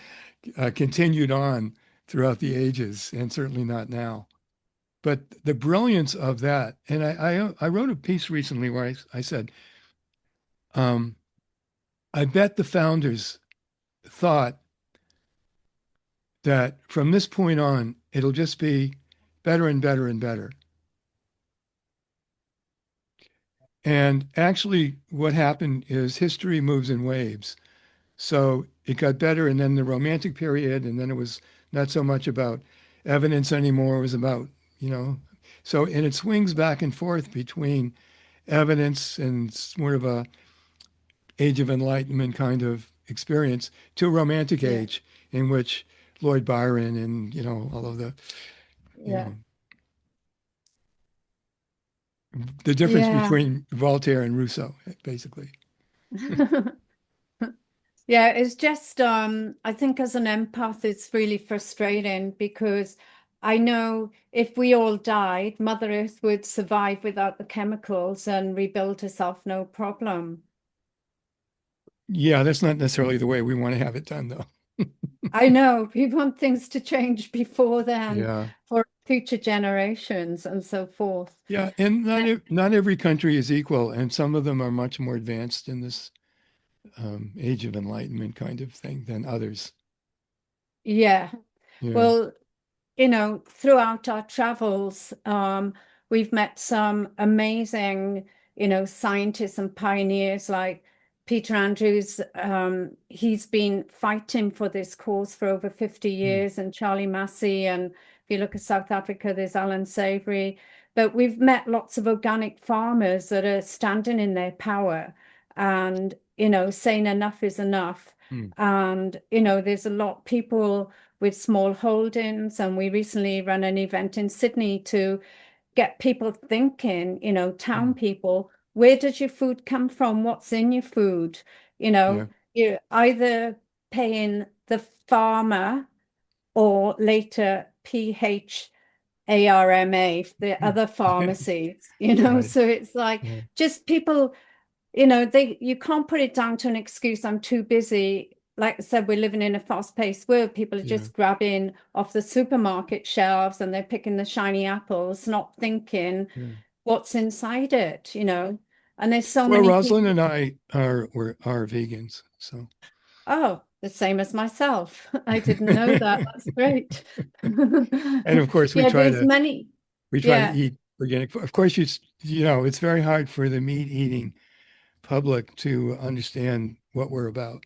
continued on throughout the ages, and certainly not now. But the brilliance of that, and I wrote a piece recently where I said, um, I bet the founders thought that from this point on, it'll just be better and better and better. And actually, what happened is history moves in waves. So it got better, and then the Romantic period, and then it was not so much about evidence anymore. It was about, and it swings back and forth between evidence and more of a age of enlightenment kind of experience to a Romantic Yeah. age in which Lord Byron and, all of you Yeah. know, the difference Yeah. between Voltaire and Rousseau, basically. Yeah, it's just I think as an empath it's really frustrating because I know if we all died, Mother Earth would survive without the chemicals and rebuild herself no problem. Yeah, that's not necessarily the way we want to have it done, though. I know we want things to change before then Yeah. for future generations and so forth. Yeah, and not every country is equal, and some of them are much more advanced in this age of enlightenment kind of thing than others. Yeah. Yeah. Well, throughout our travels, we've met some amazing, scientists and pioneers like Peter Andrews. He's been fighting for this cause for over 50 Mm. years, and Charlie Massey. And if you look at South Africa, there's Alan Savory. But we've met lots of organic farmers that are standing in their power and, saying enough is enough. Mm. And, there's a lot people with small holdings. And we recently ran an event in Sydney to get people thinking, town Mm. people, where does your food come from? What's in your food? Yeah. You're either paying the farmer or later PHARMA, the other pharmacies, Right. so it's like Yeah. just people, you can't put it down to an excuse. I'm too busy. Like I said, we're living in a fast-paced world. People are Yeah. just grabbing off the supermarket shelves and they're picking the shiny apples, not thinking Yeah. what's inside it, And there's so Well, many Rosalind people. and I are vegans, so Oh, the same as myself. I didn't know that. That's great. and of course Yeah, there's many. we try to Yeah, eat organic. Of course, it's very hard for the meat eating public to understand what we're about.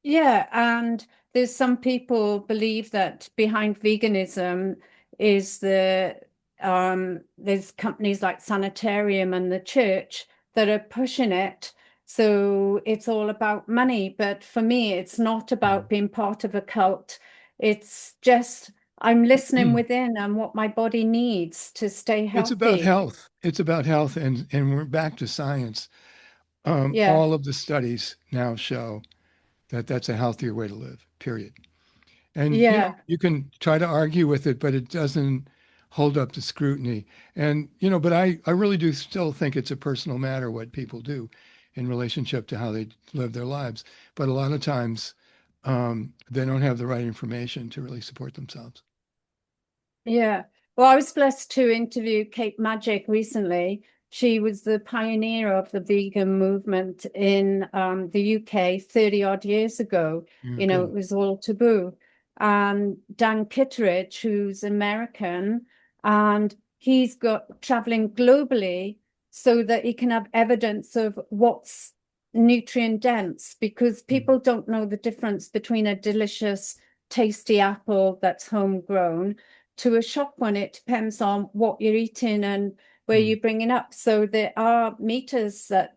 Yeah, and there's some people believe that behind veganism is there's companies like Sanitarium and the church that are pushing it. So it's all about money. But for me, it's not about being part of a cult. It's just I'm listening within and what my body needs to stay It's about healthy. health. It's about health, and we're back to science. Yeah, All of the studies now show that that's a healthier way to live, period. And yeah. you can try to argue with it, but it doesn't hold up to scrutiny. And but I really do still think it's a personal matter what people do in relationship to how they live their lives. But a lot of times, they don't have the right information to really support themselves. Yeah. Well, I was blessed to interview Kate Magic recently. She was the pioneer of the vegan movement in the UK 30 odd years ago. Yeah, It good. was all taboo. And Dan Kitteridge, who's American, and he's got traveling globally so that he can have evidence of what's nutrient dense because Mm. people don't know the difference between a delicious, tasty apple that's homegrown to a shop one. It depends on what you're eating and where Mm. you're bringing up. So there are meters that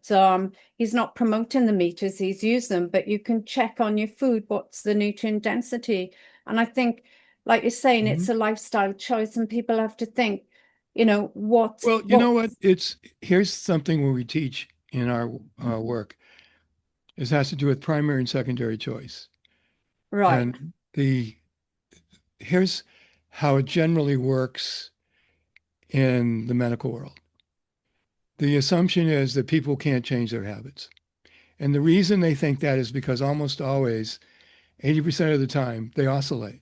he's not promoting the meters, he's used them, but you can check on your food what's the nutrient density. And I think, like you're saying, Mhm. it's a lifestyle choice, and people have to think, you know, what Well, you know what what? Here's something where we teach in our work. It has to do with primary and secondary choice. right. And here's how it generally works in the medical world. The assumption is that people can't change their habits. And the reason they think that is because almost always, 80% of the time, they oscillate.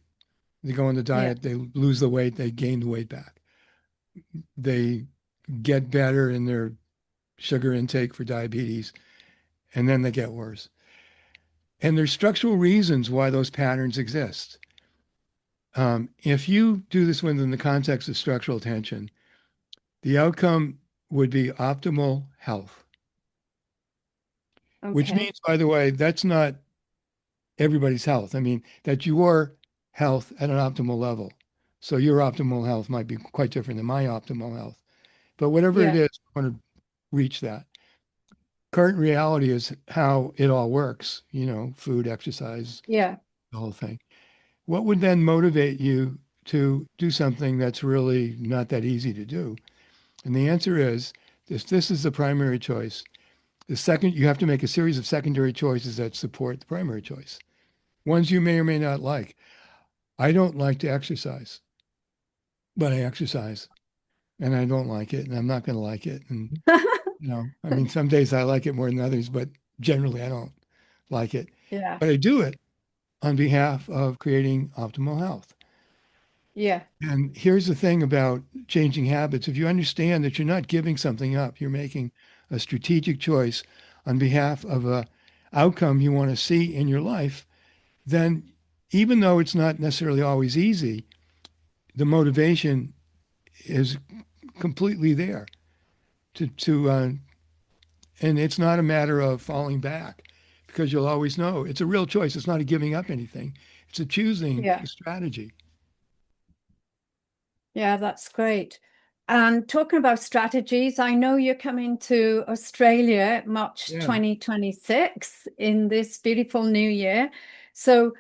They go on the Yeah, diet, they lose the weight, they gain the weight back. They get better in their sugar intake for diabetes, and then they get worse. And there's structural reasons why those patterns exist. If you do this within the context of structural tension, the outcome would be optimal health, which okay. means, by the way, that's not everybody's health. I mean, that your health at an optimal level. So your optimal health might be quite different than my optimal health. But whatever it Yeah, is, I want to reach that. Current reality is how it all works, food, exercise, yeah. the whole thing. What would then motivate you to do something that's really not that easy to do? And the answer is this is the primary choice. The second, you have to make a series of secondary choices that support the primary choice, ones you may or may not like. I don't like to exercise, but I exercise and I don't like it and I'm not going to like it. And, I mean, some days I like it more than others, but generally I don't like it. Yeah, But I do it on behalf of creating optimal health. yeah, And here's the thing about changing habits. If you understand that you're not giving something up, you're making a strategic choice on behalf of a outcome you want to see in your life, then even though it's not necessarily always easy, the motivation is completely there to and it's not a matter of falling back because you'll always know it's a real choice. It's not a giving up anything. It's a choosing yeah. a strategy. Yeah, that's great. And talking about strategies, I know you're coming to Australia March Yeah. 2026 in this beautiful new year. So,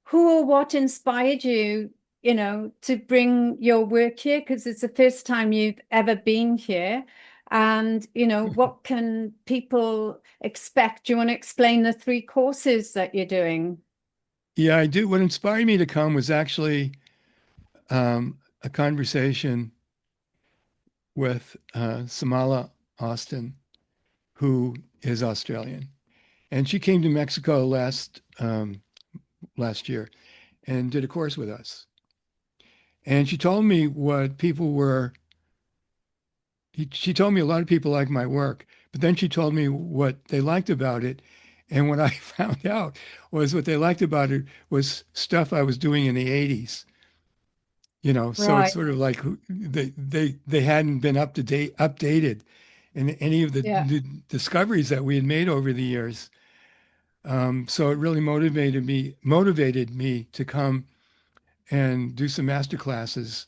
who or what inspired you, to bring your work here? Because it's the first time you've ever been here. And, what can people expect? Do you want to explain the three courses that you're doing? Yeah, I do. What inspired me to come was actually a conversation with Samala Austin, who is Australian, and she came to Mexico last year and did a course with us. And she told me what people were. She told me a lot of people like my work, but then she told me what they liked about it. And what I found out was what they liked about it was stuff I was doing in the 80s. So it's Right. sort of like they hadn't been updated in any of the Yeah. new discoveries that we had made over the years. So it really motivated me to come and do some master classes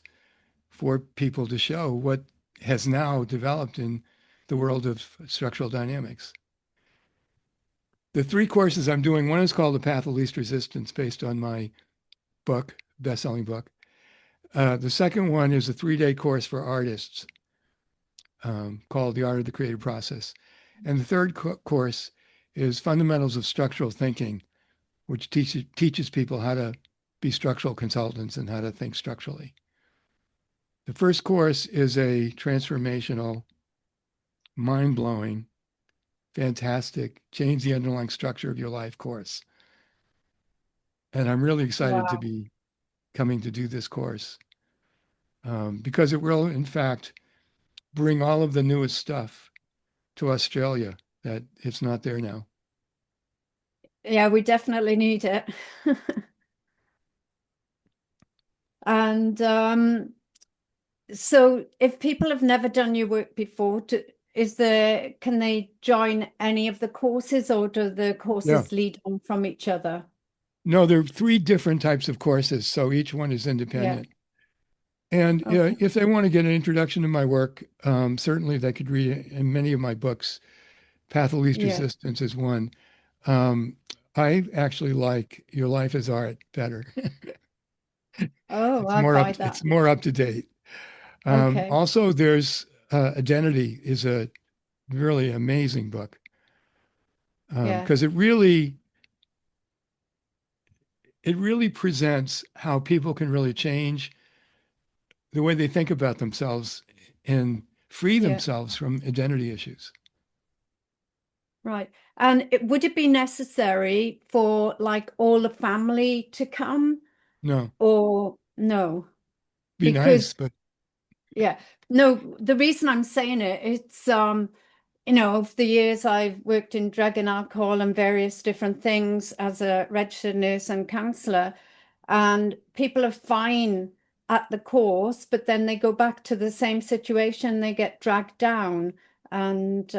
for people to show what has now developed in the world of structural dynamics. The three courses I'm doing, one is called The Path of Least Resistance, based on my book, best-selling book. The second one is a 3-day course for artists called The Art of the Creative Process. And the third course is Fundamentals of Structural Thinking, which teaches people how to be structural consultants and how to think structurally. The first course is a transformational, mind-blowing, fantastic, change the underlying structure of your life course. And I'm really excited to Wow. be coming to do this course because it will, in fact, bring all of the newest stuff to Australia that it's not there now. Yeah, we definitely need it. And so if people have never done your work before, can they join any of the courses, or do the Yeah. courses lead on from each other? No, there are three different types of courses, so each one is Yeah. independent. And Okay. if they want to get an introduction to my work, certainly they could read in many of my books. Path of Least Yeah. Resistance is one. Um, I actually like Your Life is Art better. Oh, It's I'll more up. buy that. It's more up to date. Okay. Also, there's Identity is a really amazing book Yeah. because it really presents how people can really change the way they think about themselves and free Yeah. themselves from identity issues. Right. And would it be necessary for like all the family to come, No, or no? be nice, Because but yeah, no, the reason I'm saying it's over the years I've worked in drug and alcohol and various different things as a registered nurse and counselor, and people are fine at the course, but then they go back to the same situation, they get dragged down and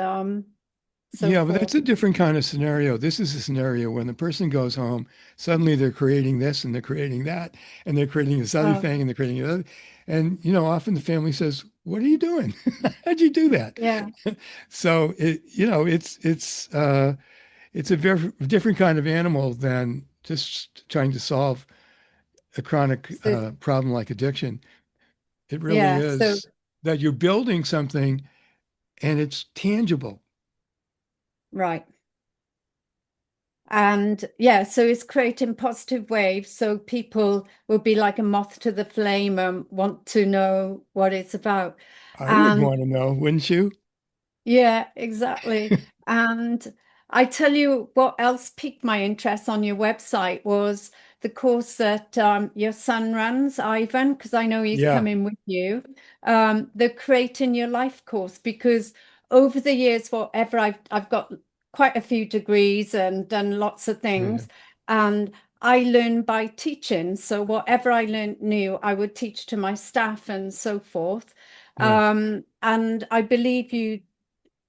so yeah, but forth. that's a different kind of scenario. This is a scenario when the person goes home, suddenly they're creating this and they're creating that, and they're creating this other Oh, thing and they're creating another. And, often the family says, "What are you doing? How'd you do that?" yeah. So it's a very different kind of animal than just trying to solve a chronic So problem like addiction. It really yeah, so is that you're building something and it's tangible. right. And yeah, so it's creating positive waves. So people will be like a moth to the flame and want to know what it's about. I would And want to know, wouldn't you? yeah, exactly. And I tell you what else piqued my interest on your website was the course that your son runs, Ivan, because I know he's Yeah, coming with you. The Creating Your Life course, because over the years, whatever I've got quite a few degrees and done lots of yeah, things, and I learn by teaching. So whatever I learned new, I would teach to my staff and so forth. yeah. And I believe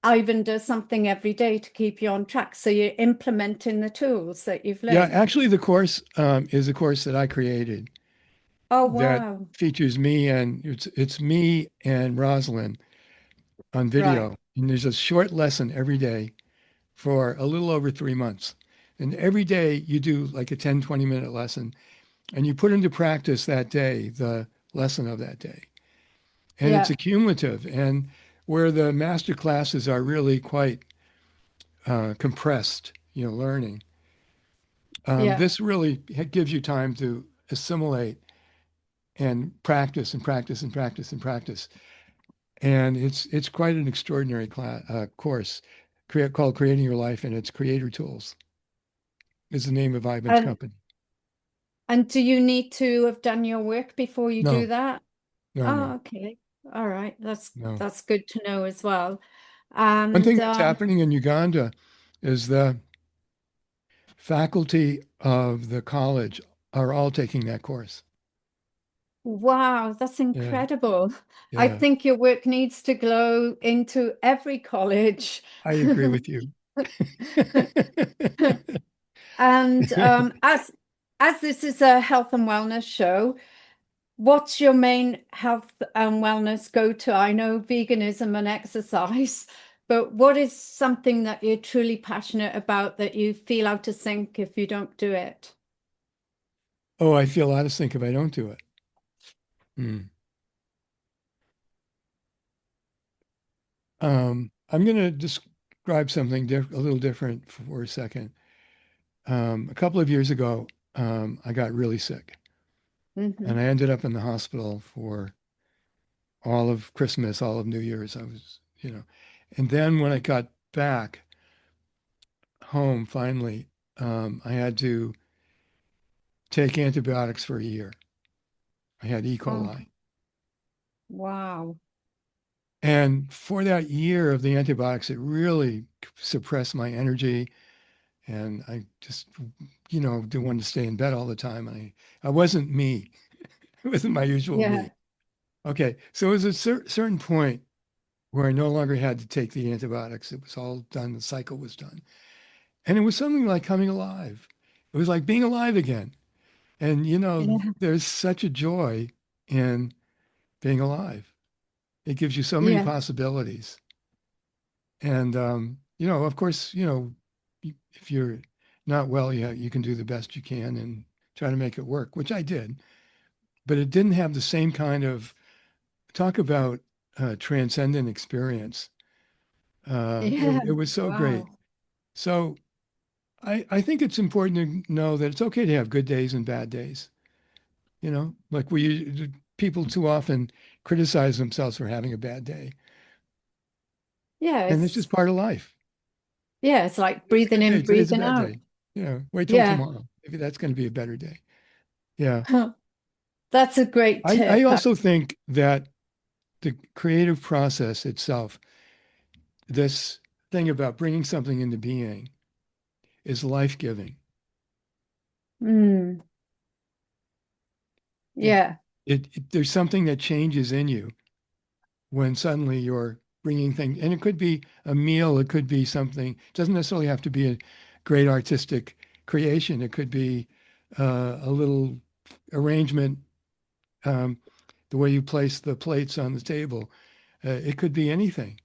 Ivan does something every day to keep you on track. So you're implementing the tools that you've Yeah, learned. actually, the course is a course that I created Oh, that wow. features me and it's me and Rosalind on Right. video. And there's a short lesson every day for a little over 3 months. And every day you do like a 10, 20-minute lesson and you put into practice that day the lesson of that day. And it's Yeah. accumulative. And where the master classes are really quite compressed, learning, Yeah. this really gives you time to assimilate and practice and practice and practice and practice. And it's quite an extraordinary course called Creating Your Life, and it's Creator Tools is the name of Ivan's And company. and do you need to have done your work before you do No, that? no, Oh, no, okay. All right. no. That's good to know as well. One thing And that's happening in Uganda is the faculty of the college are all taking that course. Wow, that's Yeah, incredible. I yeah, think your work needs to go into every college. I agree with you. And as this is a health and wellness show, what's your main health and wellness go-to? I know veganism and exercise, but what is something that you're truly passionate about that you feel out of sync if you don't do it? Oh, I feel out of sync if I don't do it. Hmm. I'm going to describe something a little different for a second. A couple of years ago, I got really sick and Hmm. I ended up in the hospital for all of Christmas, all of New Year's. And then when I got back home, finally, I had to take antibiotics for a year. I had E. Oh, coli. wow. And for that year of the antibiotics, it really suppressed my energy. And I just, didn't want to stay in bed all the time. I wasn't me. It wasn't my usual me. Yeah. Okay. So it was a certain point where I no longer had to take the antibiotics. It was all done. The cycle was done. And it was something like coming alive. It was like being alive again. And, Yeah. there's such a joy in being alive. It gives you so many Yeah. possibilities. And, of course, if you're not well, you can do the best you can and try to make it work, which I did. But it didn't have the same kind of talk about transcendent experience. Yeah. It was so great. Wow. So I think it's important to know that it's okay to have good days and bad days. Like people too often criticize themselves for having a bad day, Yeah, and it's just part of life. it's like Today's a breathing good in, day. Today's a breathing bad out. day. Wait till Yeah. tomorrow. Maybe that's going to be a better day. Yeah. That's a great I tip. also think that the creative process itself, this thing about bringing something into being, is life-giving. Mm, It, yeah. there's something that changes in you when suddenly you're bringing things, and it could be a meal, it could be something, it doesn't necessarily have to be a great artistic creation. It could be a little arrangement, um, the way you place the plates on the table. It could be anything.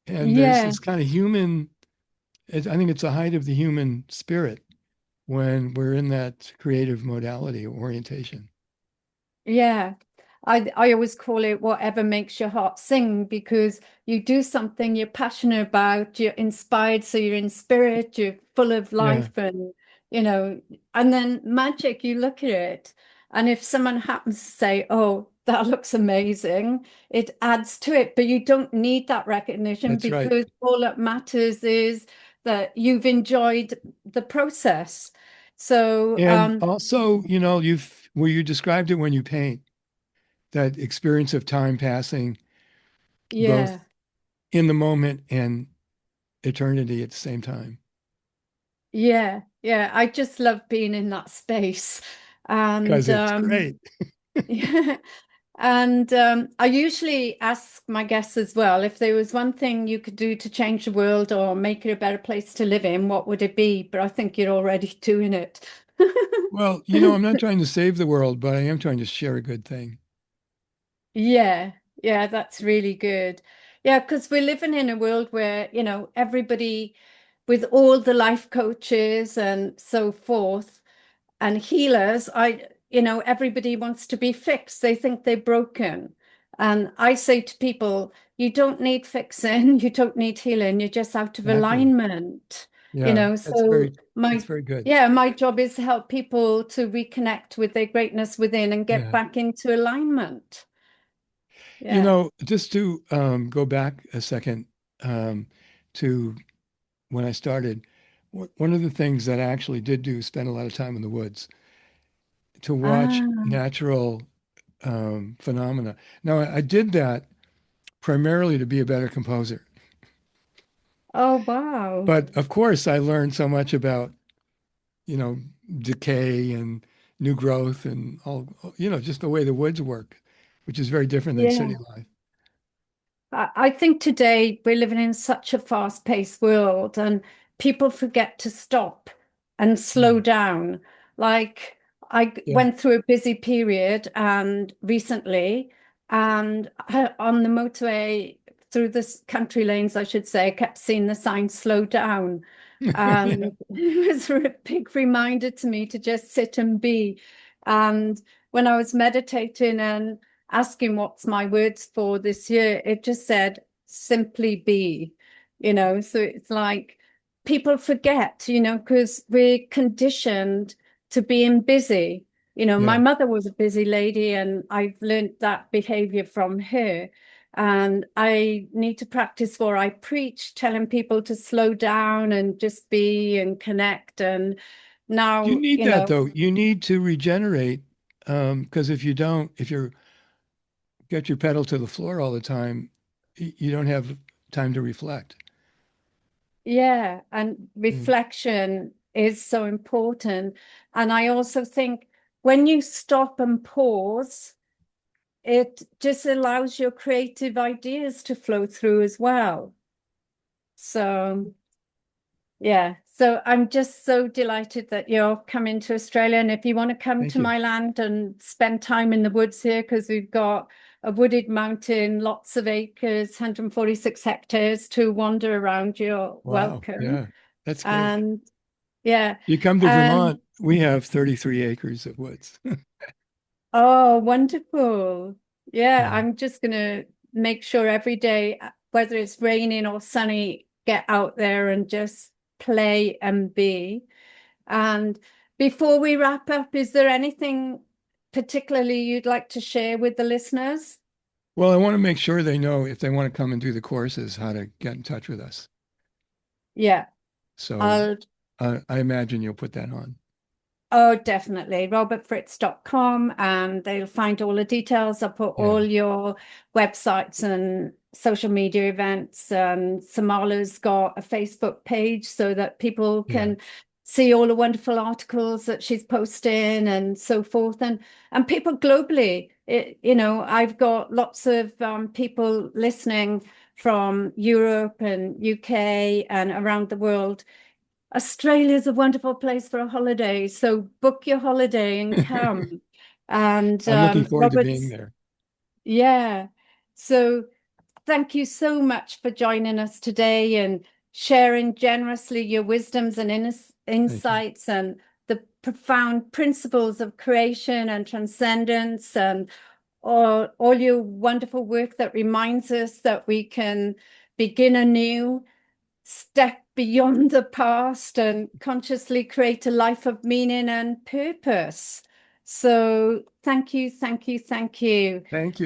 And there's Yeah. this kind of human, I think it's the height of the human spirit when we're in that creative modality orientation. Yeah. I always call it whatever makes your heart sing because you do something you're passionate about, you're inspired, so you're in spirit, you're full of Yeah, life you know, and then magic, you look at it, and if someone happens to say, "Oh, that looks amazing," it adds to it, but you don't need that recognition that's right. because all that matters is that you've enjoyed the process. So, And also, where you described it when you paint, that experience of time passing both yeah. in the moment and eternity at the same time, Yeah, yeah, I just love being in that space. because And it's great. yeah, and I usually ask my guests as well, if there was one thing you could do to change the world or make it a better place to live in, what would it be? But I think you're already doing it. Well, I'm not trying to save the world, but I am trying to share a good thing. Yeah, yeah, that's really good. Yeah, because we're living in a world where, everybody with all the life coaches and so forth and healers, everybody wants to be fixed. They think they're broken. And I say to people, you don't need fixing, you don't need healing, you're just out of Exactly. alignment. Yeah, So that's my very good. yeah, my job is to help people to reconnect with their greatness within and get Yeah. back into alignment. Yeah. Just to go back a second um, to when I started, one of the things that I actually did do, spend a lot of time in the woods to watch Ah, natural phenomena. Now, I did that primarily to be a better composer. oh, wow. But of course, I learned so much about, you know, decay and new growth and all, just the way the woods work, which is very different than Yeah. city life. I think today we're living in such a fast-paced world and people forget to stop and slow Mm. down. Like Yeah. went through a busy period and recently, and on the motorway through the country lanes, I should say, I kept seeing the sign slow down. Yeah. And it was a big reminder to me to just sit and be. And when I was meditating and asking what's my words for this year, it just said simply be, So it's like people forget, because we're conditioned to being busy. My Yeah. mother was a busy lady, and I've learned that behavior from her. And I need to practice what I preach, telling people to slow down and just be and connect. And You now, need that though. You need to regenerate. Because if you don't, if you get your pedal to the floor all the time, you don't have time to reflect. yeah, and Mm. reflection is so important. And I also think when you stop and pause, it just allows your creative ideas to flow through as well. So, yeah, so I'm just so delighted that you're coming to Australia. And if you want to come Thank to you. my land and spend time in the woods here, because we've got a wooded mountain, lots of acres, 146 hectares to wander around, you're Wow. welcome. Yeah. That's great. And yeah. You come to And Vermont, we have 33 acres of woods. oh, wonderful. Yeah, Yeah. I'm just gonna make sure every day, whether it's raining or sunny, get out there and just play and be. And before we wrap up, is there anything particularly you'd like to share with the listeners? Well, I want to make sure they know if they want to come and do the courses, how to get in touch with us. Yeah, So I'll I imagine you'll put that on. Oh, definitely. robertfritz.com, and they'll find all the details. I'll put Yeah. all your websites and social media events. Samala's got a Facebook page so that people Yeah. can see all the wonderful articles that she's posting and so forth. And people globally, I've got lots of people listening from Europe and UK and around the world. Australia's a wonderful place for a holiday, so book your holiday and come. And I'm looking forward to being Robert's, there. yeah. So thank you so much for joining us today and sharing generously your wisdoms and Thank you. insights and the profound principles of creation and transcendence and all your wonderful work that reminds us that we can begin anew, step beyond the past, and consciously create a life of meaning and purpose. So thank you, thank you, thank you. Thank you.